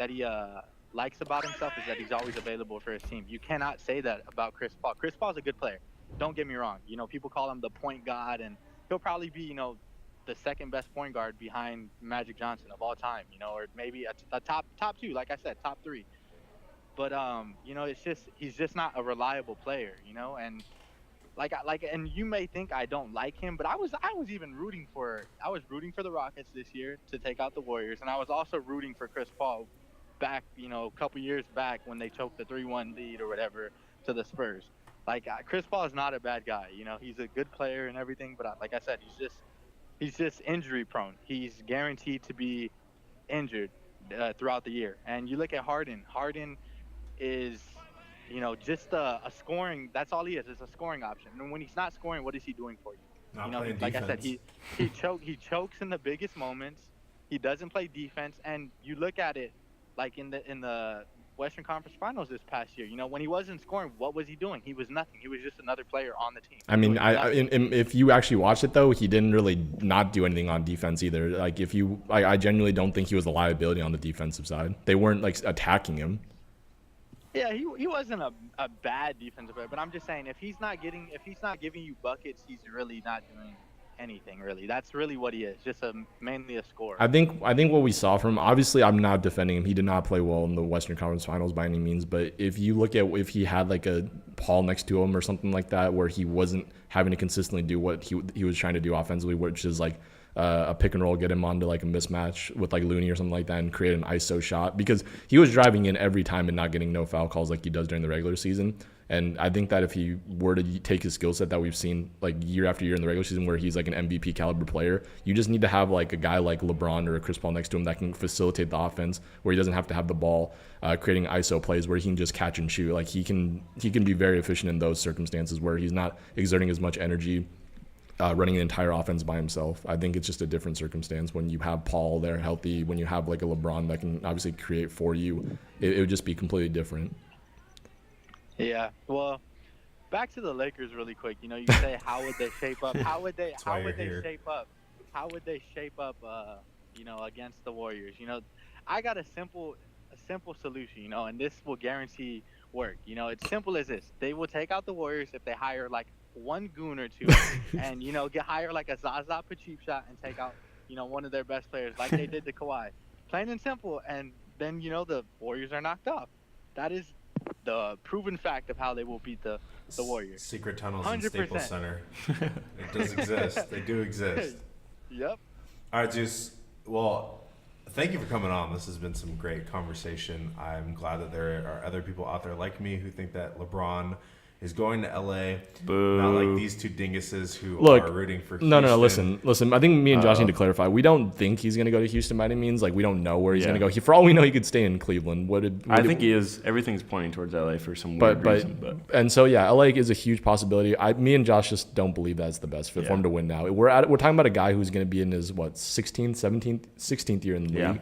likes about himself is that he's always available for his team. You cannot say that about Chris Paul. Chris Paul's a good player. Don't get me wrong. People call him the point god, and he'll probably be, the second best point guard behind Magic Johnson of all time, or maybe a top 2, like I said, top 3. But it's just he's just not a reliable player, and and you may think I don't like him, but I was even rooting for the Rockets this year to take out the Warriors, and I was also rooting for Chris Paul back, a couple years back when they choked the 3-1 lead or whatever to the Spurs. Like Chris Paul is not a bad guy, he's a good player and everything, but like I said, he's just injury prone. He's guaranteed to be injured throughout the year. And you look at Harden. Harden is, just a scoring. That's all he is. It's a scoring option. And when he's not scoring, what is he doing for you? Not playing like defense. I said, he chokes in the biggest moments. He doesn't play defense, and you look at it. Like in the Western Conference Finals this past year, when he wasn't scoring, what was he doing? He was nothing. He was just another player on the team. I mean, if you actually watch it though, he didn't really not do anything on defense either. Like I genuinely don't think he was a liability on the defensive side. They weren't like attacking him. Yeah, he wasn't a bad defensive player, but I'm just saying if he's not giving you buckets, he's really not doing anything really. That's really what he is, just mainly a scorer. I think what we saw from him, obviously I'm not defending him. He did not play well in the Western Conference Finals by any means, but if you look at if he had like a Paul next to him or something like that where he wasn't having to consistently do what he was trying to do offensively, which is like a pick and roll, get him onto like a mismatch with like Looney or something like that and create an ISO shot, because he was driving in every time and not getting no foul calls like he does during the regular season. And I think that if he were to take his skill set that we've seen like year after year in the regular season where he's like an MVP caliber player, you just need to have like a guy like LeBron or a Chris Paul next to him that can facilitate the offense where he doesn't have to have the ball, creating ISO plays where he can just catch and shoot. Like he can be very efficient in those circumstances where he's not exerting as much energy, running an entire offense by himself. I think it's just a different circumstance when you have Paul there healthy, when you have like a LeBron that can obviously create for you. It would just be completely different. Yeah, well, back to the Lakers really quick. You say how would they shape up? How would they shape up? How would they shape up? Against the Warriors. I got a simple solution. And this will guarantee work. It's simple as this: they will take out the Warriors if they hire like one goon or two, and hire like a Zaza Pachulia and take out one of their best players like they did to Kawhi. Plain and simple. And then the Warriors are knocked off. That is the proven fact of how they will beat the Warriors. Secret tunnels 100%. in Staples Center. It does exist. They do exist. Yep. All right, Zeus. Well, thank you for coming on. This has been some great conversation. I'm glad that there are other people out there like me who think that LeBron is going to LA. Boo. Not like these two dinguses who Look, are rooting for Houston. No. Listen. I think me and Josh need to clarify. We don't think he's going to go to Houston by any means. Like, we don't know where he's going to go. For all we know, he could stay in Cleveland. I think he is. Everything's pointing towards LA for some weird reason. And so, yeah, LA is a huge possibility. Me and Josh just don't believe that's the best fit for him to win now. We're talking about a guy who's going to be in his, 16th year in the league.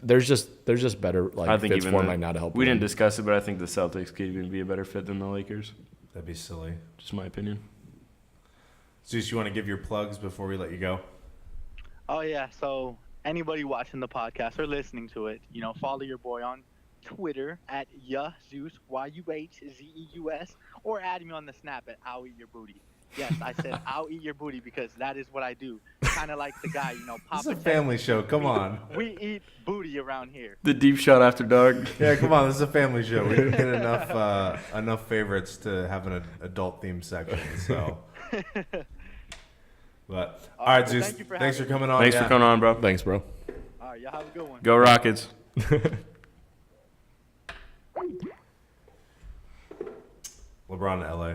There's just better I think fits for him right now to help. We didn't discuss it, but I think the Celtics could even be a better fit than the Lakers. That'd be silly. Just my opinion. Zeus, you want to give your plugs before we let you go? Oh yeah. So anybody watching the podcast or listening to it, follow your boy on Twitter at Zeus YUHZEUS, or add me on the Snap at I'll Eat Your Booty. Yes, I said I'll eat your booty because that is what I do. Kind of like the guy, Papa. This is a family show. Come on. We eat booty around here. The deep shot after dark. Yeah, come on. This is a family show. We didn't get enough favorites to have an adult theme section. So, but all right, Zeus. Thanks for coming on. Thanks for coming on, bro. Thanks, bro. All right, y'all have a good one. Go Rockets. LeBron to LA.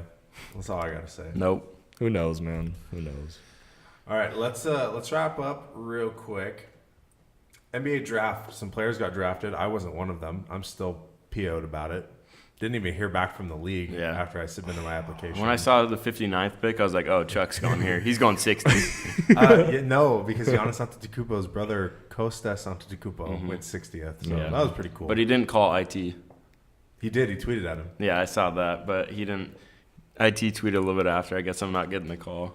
That's all I gotta say. Nope. Who knows, man? Who knows? All right, let's wrap up real quick. NBA draft. Some players got drafted. I wasn't one of them. I'm still PO'd about it. Didn't even hear back from the league after I submitted my application. When I saw the 59th pick, I was like, oh, Chuck's going here. He's going 60. No, because Giannis Antetokounmpo's brother, Kostas Antetokounmpo, went 60th. So that was pretty cool. But he didn't call IT. He did. He tweeted at him. Yeah, I saw that. But he didn't. IT tweeted a little bit after. I guess I'm not getting the call.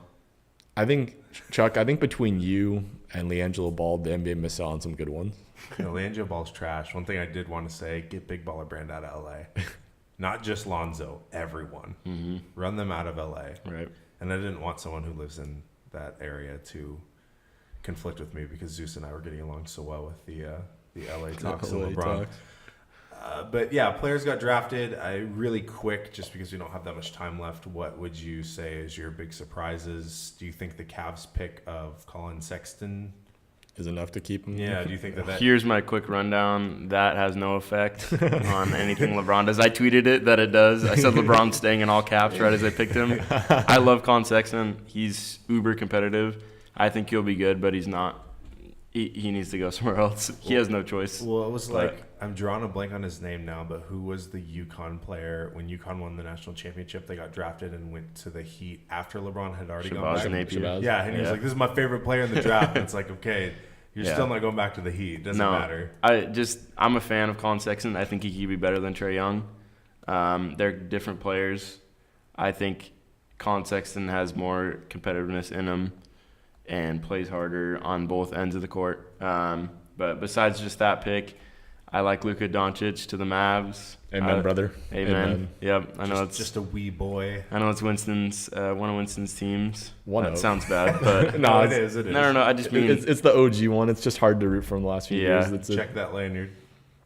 Chuck, between you and LiAngelo Ball, the NBA missed out on some good ones. LiAngelo Ball's trash. One thing I did want to say, get Big Baller Brand out of LA. Not just Lonzo, everyone. Mm-hmm. Run them out of LA. Right. And I didn't want someone who lives in that area to conflict with me because Zeus and I were getting along so well with the LA talks and LeBron. But yeah, players got drafted. Really quick, just because we don't have that much time left, what would you say is your big surprises? Do you think the Cavs pick of Colin Sexton is enough to keep him? Yeah, do you think that Here's my quick rundown. That has no effect on anything LeBron does. I tweeted it that it does. I said LeBron's staying in all caps right as I picked him. I love Colin Sexton. He's uber competitive. I think he'll be good, but he's not. He needs to go somewhere else. He has no choice. Well, it was I'm drawing a blank on his name now, but who was the UConn player when UConn won the national championship? They got drafted and went to the Heat after LeBron had already gone back. Napier. Yeah, and he was like, "This is my favorite player in the draft." And it's like, okay, you're still not going back to the Heat. Doesn't matter. I'm a fan of Colin Sexton. I think he could be better than Trae Young. They're different players. I think Colin Sexton has more competitiveness in him and plays harder on both ends of the court. But besides just that pick, I like Luka Doncic to the Mavs. Amen, brother. Amen. Yep. I know it's just a wee boy. I know it's Winston's one of Winston's teams. Sounds bad, but no, it is. No. I just mean it's the OG one. It's just hard to root for him the last few years. Check that lanyard.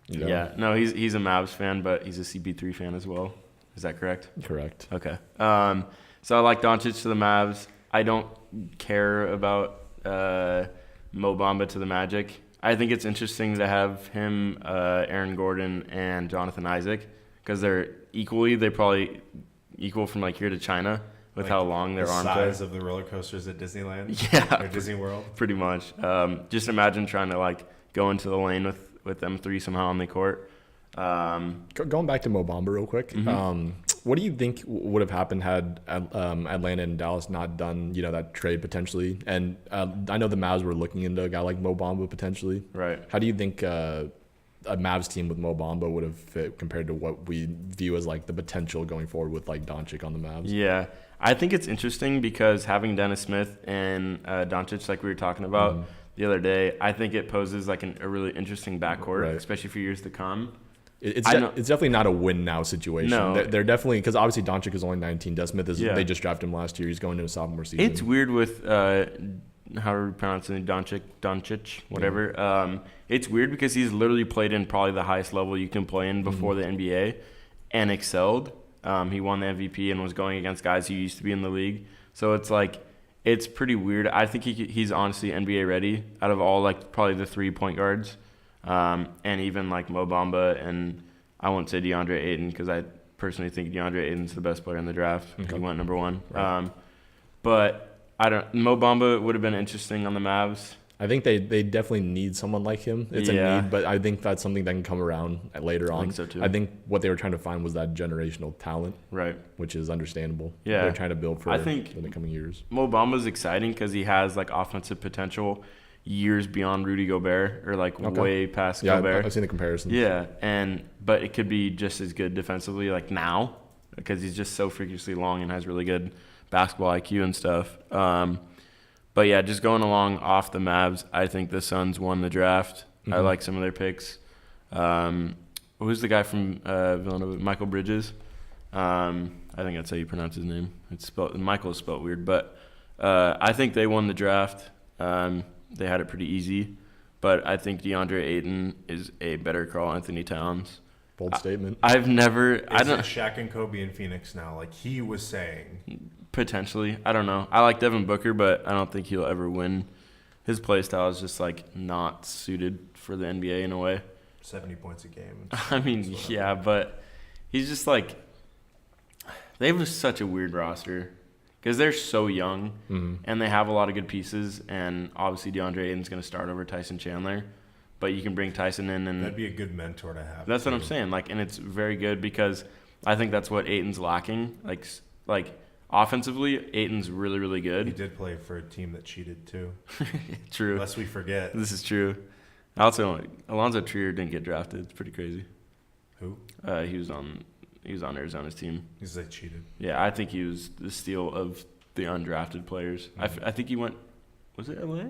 Yeah. No, he's a Mavs fan, but he's a CP3 fan as well. Is that correct? Correct. Okay. So I like Doncic to the Mavs. I don't care about Mo Bamba to the Magic. I think it's interesting to have him, Aaron Gordon, and Jonathan Isaac because they're probably equal from like here to China with how long their arms are. The size of the roller coasters at Disneyland? Yeah. Or Disney World? Pretty much. Just imagine trying to like go into the lane with them three somehow on the court. Going back to Mo Bamba real quick, what do you think would have happened had Atlanta and Dallas not done that trade potentially? And I know the Mavs were looking into a guy like Mo Bamba potentially. Right. How do you think a Mavs team with Mo Bamba would have fit compared to what we view as like the potential going forward with like Doncic on the Mavs? Yeah, I think it's interesting because having Dennis Smith and Doncic, like we were talking about the other day, I think it poses like a really interesting backcourt, especially for years to come. It's definitely not a win now situation. No. They're definitely, because obviously Doncic is only 19. Des Smith they just drafted him last year. He's going into his sophomore season. It's weird with how are we pronouncing it? Doncic, whatever. Yeah. It's weird because he's literally played in probably the highest level you can play in before the NBA and excelled. He won the MVP and was going against guys who used to be in the league. So it's like it's pretty weird. I think he's honestly NBA ready out of all like probably the 3 point guards. And even like Mo Bamba and I won't say DeAndre Ayton because I personally think DeAndre Ayton's the best player in the draft. Okay. He went number 1. Right. But Mo Bamba would have been interesting on the Mavs. I think they definitely need someone like him. It's a need, but I think that's something that can come around later on. I think so too. I think what they were trying to find was that generational talent, Right. which is understandable. Yeah. They're trying to build for I think in the coming years. Mo Bamba's exciting because he has like offensive potential years beyond Rudy Gobert or like way past Gobert. I've seen the comparisons. Yeah, but it could be just as good defensively like now because he's just so freakishly long and has really good basketball IQ and stuff. But yeah, just going along off the Mavs, I think the Suns won the draft. I like some of their picks. Who's the guy from Villanova? Michael Bridges. I think that's how you pronounce his name. Michael is spelled weird, but I think they won the draft. They had it pretty easy, but I think DeAndre Ayton is a better Karl Anthony Towns. Bold statement. I don't. Shaq and Kobe in Phoenix now, like he was saying. Potentially. I don't know. I like Devin Booker, but I don't think he'll ever win. His play style is just like not suited for the NBA in a way. 70 points a game. I mean, yeah, but he's just like they have such a weird roster because they're so young and they have a lot of good pieces. And obviously, DeAndre Ayton's going to start over Tyson Chandler, but you can bring Tyson in, and that'd be a good mentor to have. That's what I'm saying. Like, and it's very good because I think that's what Ayton's lacking. Like. Offensively, Ayton's really, really good. He did play for a team that cheated too. True. Lest we forget. This is true. Also, Alonzo Trier didn't get drafted. It's pretty crazy. Who? He was on Arizona's team. Because they cheated. Yeah, I think he was the steal of the undrafted players. I think he went. Was it LA?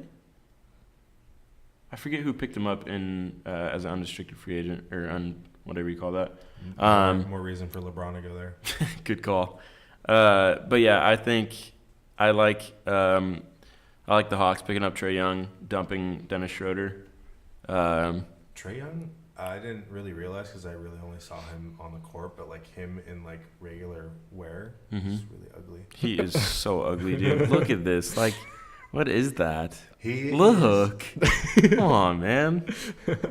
I forget who picked him up in as an unrestricted free agent or whatever you call that. More reason for LeBron to go there. Good call. But yeah, I think I like the Hawks picking up Trae Young, dumping Dennis Schroeder. Trae Young, I didn't really realize because I really only saw him on the court, but like him in like regular wear, he's really ugly. He is so ugly, dude. Look at this. Like, what is that? Look. Come on, man.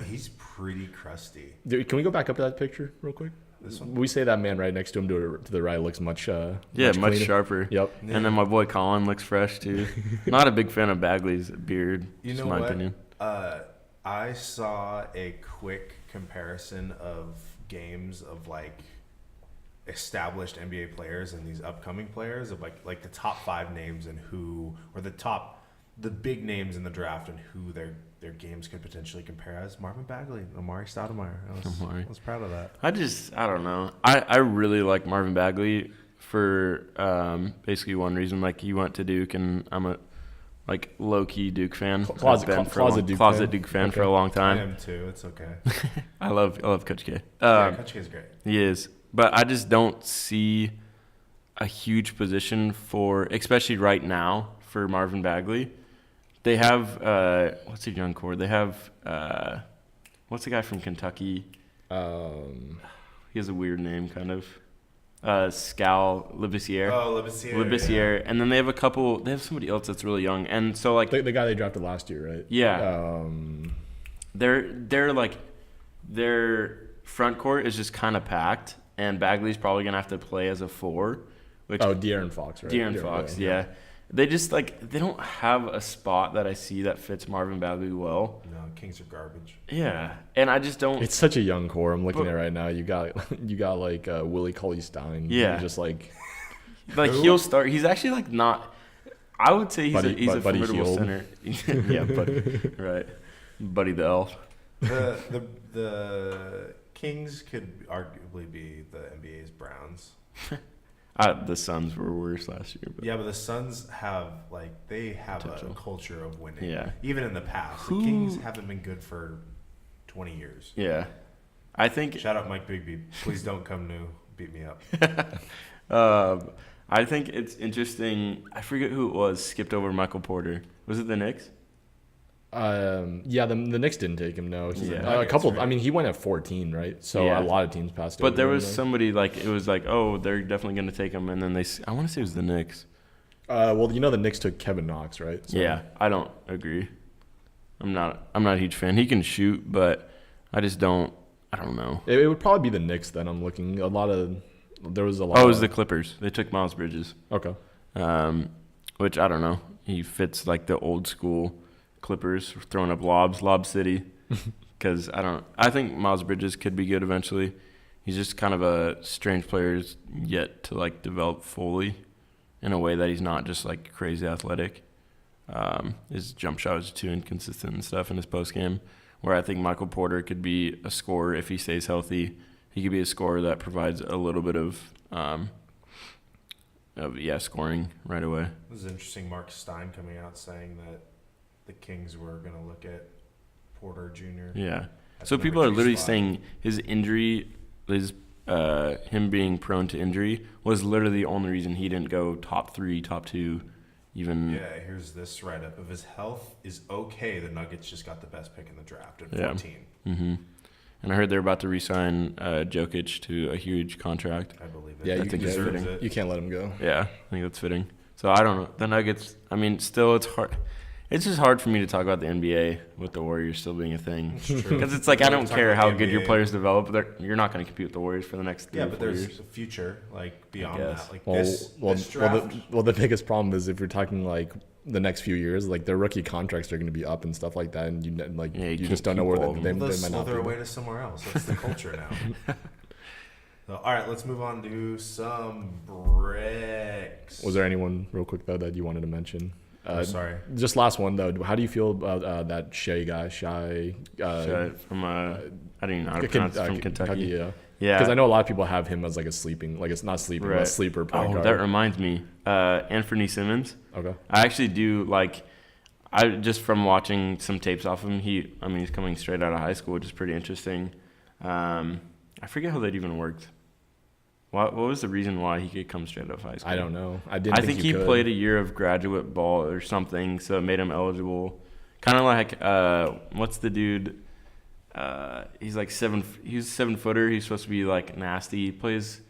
He's pretty crusty. Dude, can we go back up to that picture real quick? This one? We say that man right next to him to the right looks much much cleaner. sharper. Yep. Yeah. And then my boy Colin looks fresh too. Not a big fan of Bagley's beard. You know my what? opinion. I saw a quick comparison of games of like established NBA players and these upcoming players of like the top 5 names and who or the big names in the draft and who their games could potentially compare as. Marvin Bagley, Amari Stoudemire. I was proud of that. I don't know. I really like Marvin Bagley for basically one reason. Like, he went to Duke, and I'm a like low-key Duke fan. Closet Duke fan for a long I time. am too. It's okay. I love Coach K. Coach K is great. He is. But I just don't see a huge position for, especially right now, for Marvin Bagley. They have, what's the young core? They have, what's the guy from Kentucky? He has a weird name, kind of. Scal Labissiere. Oh, Labissiere. Yeah. And then they have somebody else that's really young. And so, like. The guy they drafted last year, right? Yeah. They're like, their front court is just kind of packed. And Bagley's probably going to have to play as a 4. De'Aaron Fox, right? De'Aaron Fox, yeah. They just, like, they don't have a spot that I see that fits Marvin Bagley well. No, Kings are garbage. Yeah, and I just don't. It's such a young core. I'm looking at it right now. You got like Willie Cauley-Stein. Yeah. Who's just like he'll start. He's actually like not. I would say he's a formidable Hield. center. Yeah, Buddy. Right, Buddy the Elf. The Kings could arguably be the NBA's Browns. The Suns were worse last year. But. Yeah, but the Suns have a culture of winning. Yeah. Even in the past. The Kings haven't been good for 20 years. Yeah. I think shout out Mike Bigby. Please don't come to beat me up. I think it's interesting. I forget who it was, skipped over Michael Porter. Was it the Knicks? Yeah, the Knicks didn't take him. No, Yeah. a couple. Right. I mean, he went at 14, right? So Yeah. a lot of teams passed. But there over was him, somebody like it was like, oh, they're definitely going to take him, and then I want to say it was the Knicks. Well, the Knicks took Kevin Knox, right? So, Yeah, I don't agree. I'm not a huge fan. He can shoot, but I just don't. I don't know. It would probably be the Knicks then. I'm looking a lot of There was a lot. Oh, it was the Clippers. They took Miles Bridges. Okay. Which I don't know. He fits like the old school Clippers, throwing up lobs, Lob City. Because I think Miles Bridges could be good eventually. He's just kind of a strange player yet to like develop fully in a way that he's not just like crazy athletic. His jump shot was too inconsistent and stuff in his post game. Where I think Michael Porter could be a scorer if he stays healthy. He could be a scorer that provides a little bit of scoring right away. This is interesting. Mark Stein coming out saying that the Kings were going to look at Porter Jr. Yeah. So people are literally saying his injury, him being prone to injury, was literally the only reason he didn't go top 3, top 2, even. Yeah, here's this write-up. If his health is okay, the Nuggets just got the best pick in the draft at 14. Mm-hmm. And I heard they're about to re-sign Jokic to a huge contract. I believe it. Yeah, I think it's fitting. You can't let him go. Yeah, I think that's fitting. So I don't know. The Nuggets, I mean, still it's hard. It's just hard for me to talk about the NBA with the Warriors still being a thing. Because it's like I don't care how good your players develop. You're not going to compete with the Warriors for the next 3 or 4 years. There's a future like beyond that. Like Well, this draft. the biggest problem is if you're talking like the next few years, like their rookie contracts are going to be up and stuff like that, and you just don't know where they might not their be. way to somewhere else. That's the culture now. So, all right, let's move on to some bricks. Was there anyone real quick though that you wanted to mention? Sorry. Just last one though. How do you feel about that Shea guy? Shai from I don't even know how to pronounce it, from Kentucky. Yeah. Yeah. Because I know a lot of people have him as like a sleeping, like it's not sleeping, but a sleeper point guard. That reminds me, Anthony Simmons. Okay. I actually do like. I just from watching some tapes off him. He's coming straight out of high school, which is pretty interesting. I forget how that even worked. What was the reason why he could come straight out of high school? I don't know. I think he played a year of graduate ball or something, so it made him eligible. Kind of like what's the dude? He's like he's 7-footer. He's supposed to be like nasty. He plays.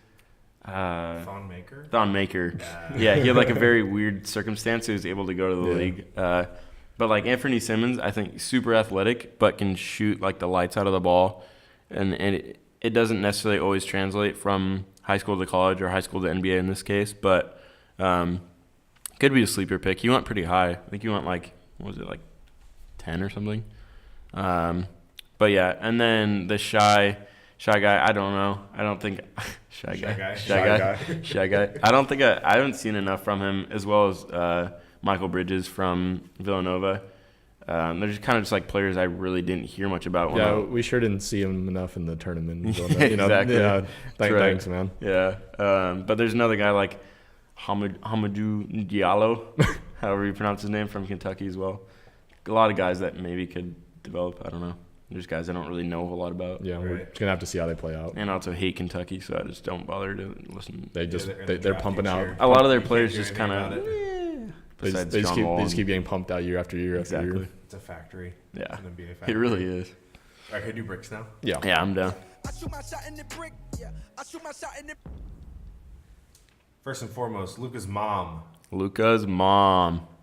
Thon Maker. Yeah, he had like a very weird circumstance. So he was able to go to the league. But like Anthony Simmons, I think super athletic, but can shoot like the lights out of the ball, and it doesn't necessarily always translate from high school to college or high school to NBA in this case, but could be a sleeper pick. He went pretty high. I think he went like 10 or something. But yeah, and then the shy guy. I don't know. I don't think shy guy. I don't think I haven't seen enough from him, as well as Michael Bridges from Villanova. They're just kind of just like players I really didn't hear much about. We sure didn't see him enough in the tournament. Exactly. Yeah. Thanks, right. man. Yeah. But there's another guy like Hamidou Diallo, however you pronounce his name, from Kentucky as well. A lot of guys that maybe could develop. I don't know. There's guys I don't really know a lot about. Yeah, we're just gonna have to see how they play out. And I also hate Kentucky, so I just don't bother to listen. They're pumping out. A lot of their players just kind of. They just keep getting pumped out year after year after year. It's a factory. Yeah, it's an NBA factory. It really is. All right, can we do bricks now? Yeah, I'm down. First and foremost, Luka's mom.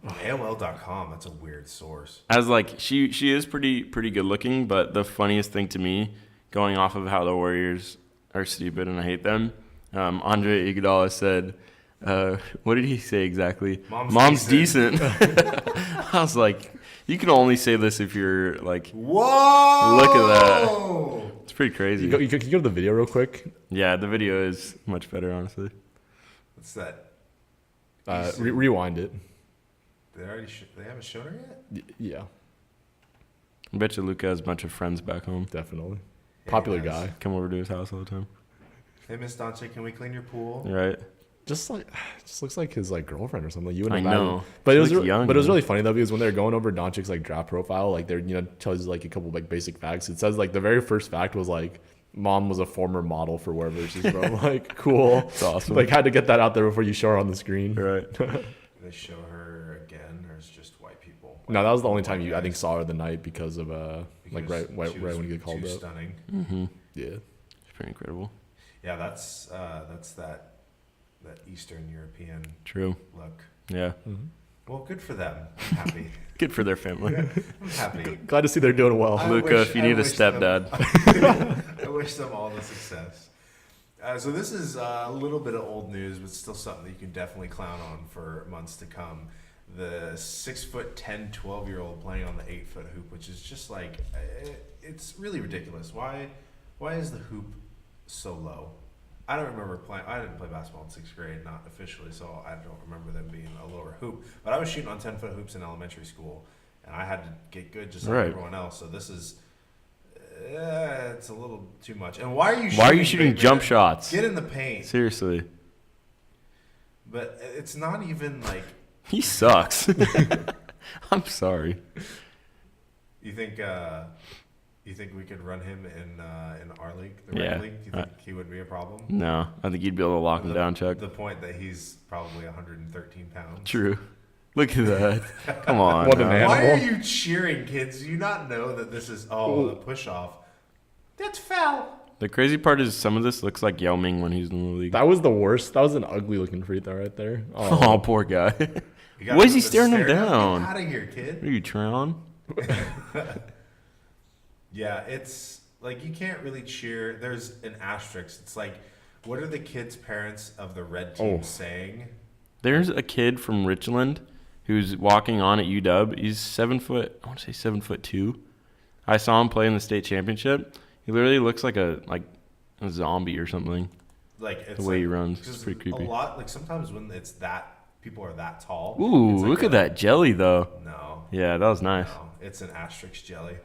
AOL.com. That's a weird source. As like she is pretty good looking, but the funniest thing to me, going off of how the Warriors are stupid and I hate them, Andre Iguodala said, what did he say exactly? Mom's decent. I was like, you can only say this if you're like, whoa! Look at that. It's pretty crazy. Can you go to the video real quick? Yeah, the video is much better, honestly. What's that? Rewind it. They haven't shown her yet? Yeah. I bet you Luka has a bunch of friends back home. Definitely. Popular guy. Come over to his house all the time. Hey, Miss Dante, can we clean your pool? Right. Just looks like his like girlfriend or something. I know. But it was really funny though, because when they're going over Doncic's like draft profile, like they're tells you like a couple like basic facts. It says like the very first fact was like mom was a former model for wherever she's from. Like cool. It's awesome. Like had to get that out there before you show her on the screen. Right. They show her again, or it's just white people? No, that was the only time you I think saw her the night because of like right when you get called up. Stunning. Mm-hmm. Yeah. It's pretty incredible. Yeah, that's that Eastern European True. look. Yeah. Mm-hmm. Well, good for them. I'm happy. Good for their family. I'm happy. Glad to see they're doing well. Luka, if you need a stepdad. I wish them all the success. So this is a little bit of old news, but still something that you can definitely clown on for months to come. The 6'10", 12-year-old playing on the 8-foot hoop, which is just like, it's really ridiculous. Why is the hoop so low? I don't remember playing. I didn't play basketball in 6th grade, not officially, so I don't remember them being a lower hoop. But I was shooting on 10-foot hoops in elementary school, and I had to get good just like everyone else. So this is, it's a little too much. And why are you shooting jump shots? Get in the paint. Seriously. But it's not even like. He sucks. I'm sorry. You think we could run him in our league, the rec league? Do you think he would be a problem? No, I think you'd be able to lock him down, Chuck. The point that he's probably 113 pounds. True. Look at that. Come on. What an animal. Why are you cheering, kids? Do you not know that this is the push off? That's foul. The crazy part is some of this looks like Yao Ming when he's in the league. That was the worst. That was an ugly looking free throw right there. Oh, poor guy. Why is he staring him down? Get out of here, kid. Are you Tron? Yeah, it's like you can't really cheer. There's an asterisk. It's like, what are the kids' parents of the red team saying? There's a kid from Richland who's walking on at UW. He's 7 foot. I want to say 7'2". I saw him play in the state championship. He literally looks like a zombie or something. Like it's the way he runs, it's pretty creepy. A lot like sometimes when it's that people are that tall. Ooh, like look at that jelly though. No. Yeah, that was nice. No, it's an asterisk jelly.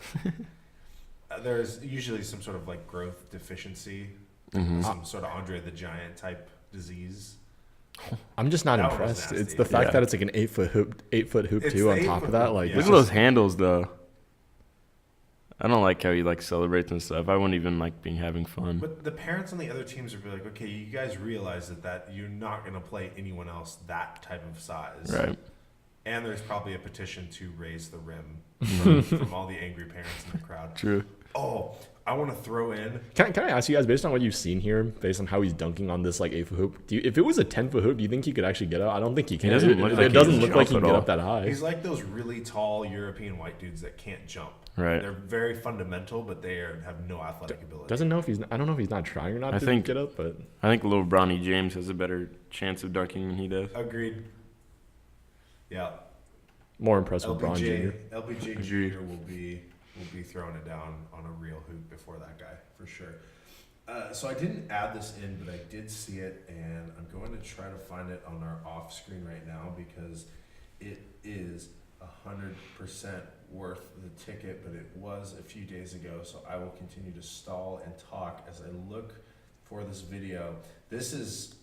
There's usually some sort of like growth deficiency, some sort of Andre the Giant type disease. I'm just not impressed. It's the fact that it's like an 8-foot hoop too. On top of that, like look at those handles though. I don't like how he like celebrates and stuff. I wouldn't even like being having fun. But the parents on the other teams would be like, okay, you guys realize that you're not going to play anyone else that type of size, right? And there's probably a petition to raise the rim from all the angry parents in the crowd. True. Oh, I want to throw in. Can I ask you guys, based on what you've seen here, based on how he's dunking on this like 8-foot hoop, if it was a 10-foot hoop, do you think he could actually get up? I don't think he can. It doesn't look like he can get up that high. He's like those really tall European white dudes that can't jump. Right. They're very fundamental, but they have no athletic ability. I don't know if he's not trying or not to get up, but I think little Bronny James has a better chance of dunking than he does. Agreed. Yeah. More impressed with Bron Jr. LBJ Jr. will be throwing it down on a real hoop before that guy for sure. So I didn't add this in, but I did see it, and I'm going to try to find it on our off screen right now because it is 100% worth the ticket, but it was a few days ago, so I will continue to stall and talk as I look for this video. This is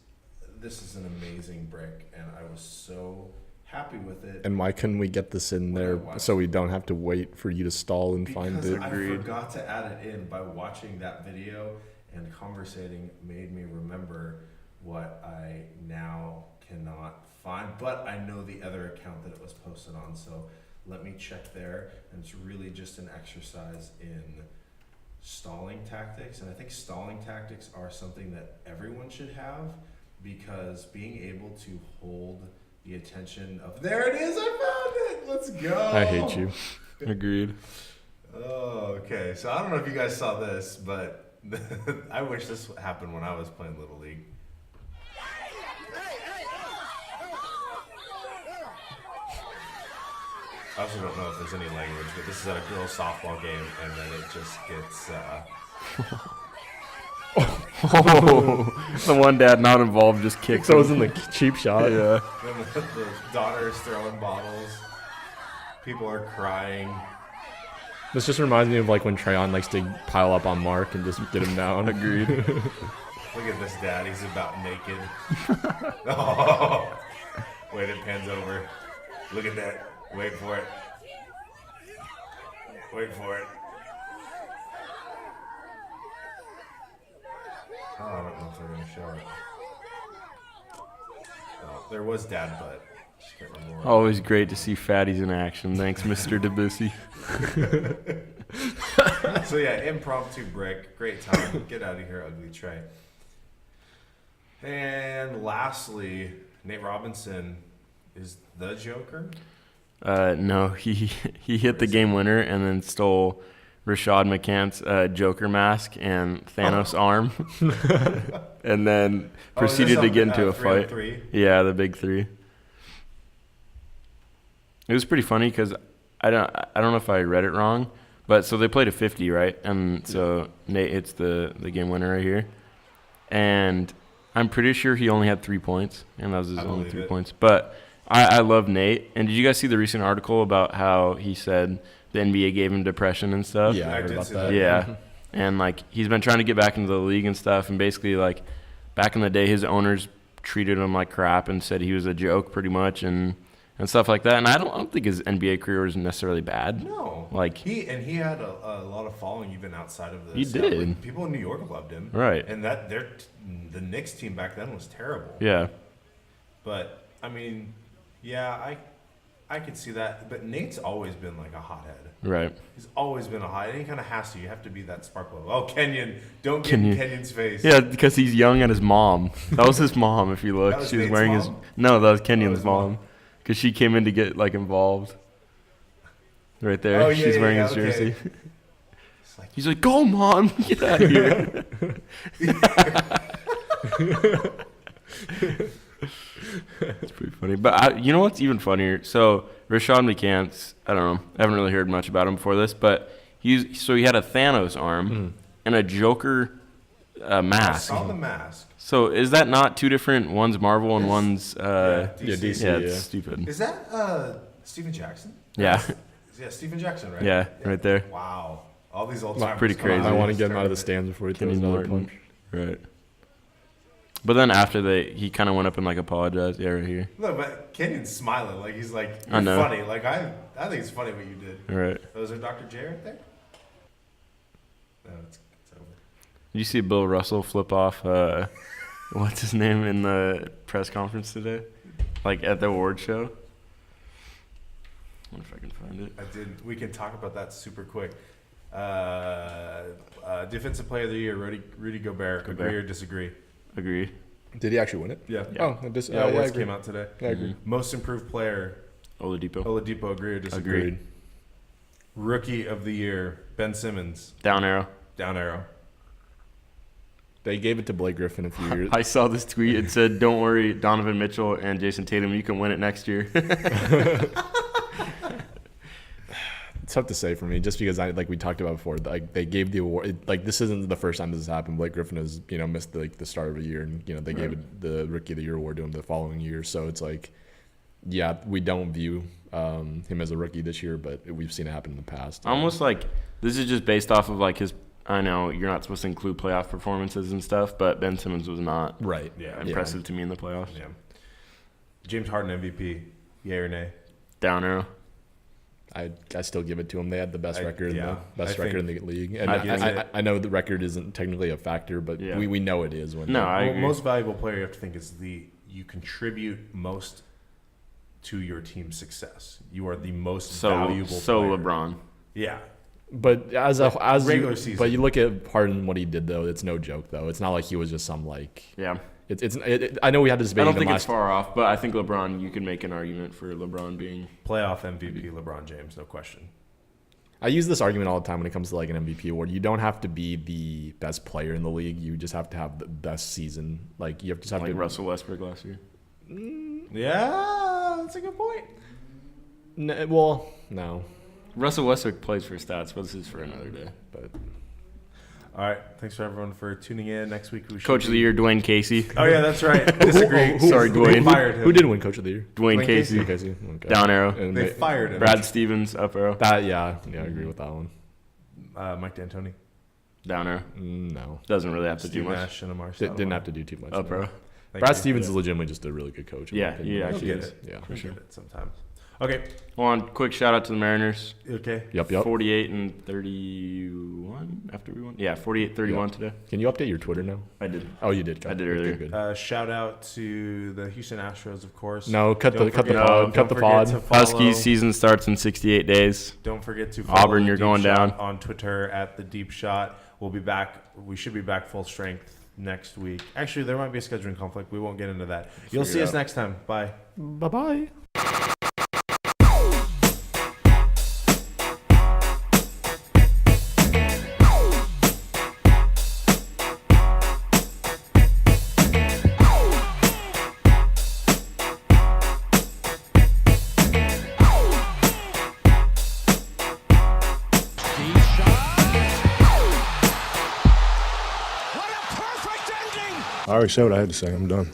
an amazing brick, and I was so happy with it. And why couldn't we get this in there so we don't have to wait for you to stall and find it? Because I forgot to add it in. By watching that video and conversating made me remember what I now cannot find, but I know the other account that it was posted on, so let me check there. And it's really just an exercise in stalling tactics, and I think stalling tactics are something that everyone should have, because being able to hold the attention of, there it is, I found it, let's go. I hate you. Agreed. Oh, okay, so I don't know if you guys saw this, but I wish this happened when I was playing Little League. I also don't know if there's any language, but this is at a girls' softball game, and then it just gets... The one dad not involved just kicks So it was in the cheap shot. Yeah. Then the daughter is throwing bottles. People are crying. This just reminds me of like when Trayon likes to pile up on Mark and just get him down. Agreed. Look at this dad. He's about naked. Oh. Wait, it pans over. Look at that. Wait for it. Wait for it. Oh, I don't know if they're going to show it. Oh, there was dad butt. Just can't remember. Always great to see fatties in action. Thanks, Mr. Debussy. So yeah, impromptu brick. Great time. Get out of here, ugly Trey. And lastly, Nate Robinson is the Joker. No, he hit the game winner and then stole Rashad McCants Joker mask and Thanos arm, and then proceeded to get into a fight. 3-on-3? Yeah, the big three. It was pretty funny because I don't know if I read it wrong, but so they played a 50, right? And so Nate hits the game winner right here, and I'm pretty sure he only had 3 points, and that was his only 3 points. But I love Nate. And did you guys see the recent article about how he said the NBA gave him depression and stuff? Yeah, I heard about that. Yeah. And, like, he's been trying to get back into the league and stuff. And basically, like, back in the day, his owners treated him like crap and said he was a joke pretty much and stuff like that. And I don't think his NBA career was necessarily bad. No. Like, he had a lot of following even outside of the He South. did. Like, people in New York loved him. Right. And the Knicks team back then was terrible. yeah. But, I mean, yeah, I could see that. But Nate's always been like a hothead. Right. He's always been a hothead. And he kind of has to. You have to be that spark plug. Oh, Kenyon. Don't get in Kenyon's face. Yeah, because he's young and his mom. That was his mom, if you look. That was She was Nate's wearing mom? his. No, that was Kenyon's his mom. mom. Because she came in to get, like, involved. Right there. Oh, yeah, She's wearing yeah, his okay. jersey. He's like, go, Mom. Get out of here. It's pretty funny. But you know what's even funnier? So, Rashad McCants, I don't know. I haven't really heard much about him before this. But he had a Thanos arm and a Joker I mask. saw the mask. So, is that not two different? One's Marvel and one's. DC. Yeah, it's stupid. Is that Steven Jackson? Yeah. Yeah, Steven Jackson, right? Yeah, right there. Wow. All these old timers. pretty Come on. crazy. I want to get him out of the stands before he throws Kenny another Martin. punch. Right. But then after he kind of went up and, like, apologized. Yeah, right here. Look, but Kenyon's smiling. Like, he's like, I you're know. funny. Like, I think it's funny what you did. Right. Oh, is there Dr. J right there? No, it's over. Did you see Bill Russell flip off, what's his name, in the press conference today? Like, at the award show? I wonder if I can find it. I did. We can talk about that super quick. Defensive Player of the Year, Rudy Gobert. Agree or disagree? Agree. Did he actually win it? Yeah. Oh, Yeah, I awards agree. came out today. Yeah, I agree. Most Improved Player, Oladipo. Oladipo. Agree or disagree? Agreed. Rookie of the Year, Ben Simmons. Down arrow. Down arrow. They gave it to Blake Griffin a few years. I saw this tweet. It said, don't worry, Donovan Mitchell and Jason Tatum, you can win it next year. It's tough to say for me, just because like we talked about before, like they gave the award. Like this isn't the first time this has happened. Blake Griffin has missed the start of a year, and they gave it the Rookie of the Year award to him the following year. So it's like, yeah, we don't view him as a rookie this year, but we've seen it happen in the past. Almost like this is just based off of like his. I know you're not supposed to include playoff performances and stuff, but Ben Simmons was not right. Yeah. impressive to me in the playoffs. Yeah. James Harden MVP. Yay or nay? Down arrow. I still give it to them. They had the best record, yeah. record in the league. And I I know the record isn't technically a factor, but Yeah. we know it is. When No, I agree. Most valuable player you have to think is you contribute most to your team's success. You are the most valuable player. LeBron. Yeah. But as regular you, season. but you look at Harden, what he did though. It's no joke though. It's not like he was just some like. Yeah. I know we had this debate. I don't think it's far off, but I think LeBron, you can make an argument for LeBron being Playoff MVP LeBron James, no question. I use this argument all the time when it comes to like an MVP award. You don't have to be the best player in the league. You just have to have the best season. Like you have like to Russell Westbrook last year. Yeah, that's a good point. No. Russell Westbrook plays for stats, but this is for another day. But All right, thanks for everyone for tuning in. Next week we should Coach of the Year, Dwayne Casey. Oh yeah, that's right. Disagree. Sorry, They Dwayne. fired him. who did win Coach of the Year? Dwayne Casey. Casey. Okay. Down arrow. And They fired him. Brad Stevens, up arrow. Yeah, I agree with that one. Mike D'Antoni. Down arrow. No, Doesn't really have to do Steve much. Nash and Amar didn't have to do too much. Up arrow. Thank Brad you. Stevens is legitimately just a really good coach. in my Yeah, opinion. he actually He'll is. get it. Yeah. For sure. Get it sometimes. Okay. Well, on quick shout out to the Mariners. Okay. Yep. 48 and 31 after we won. Yeah, 48-31 today. Can you update your Twitter now? I did. Oh, you did. I did earlier. Good. Shout out to the Houston Astros, of course. No, cut the Don't pod. Cut the forget pod. to follow- Huskies season starts in 68 days. Don't forget to follow Auburn, the you're Deep going Shot down. on Twitter at the Deep Shot. We'll be back. We should be back full strength next week. Actually, there might be a scheduling conflict. We won't get into that. You'll see us next time. Bye. Bye bye. I already said what I had to say. I'm done.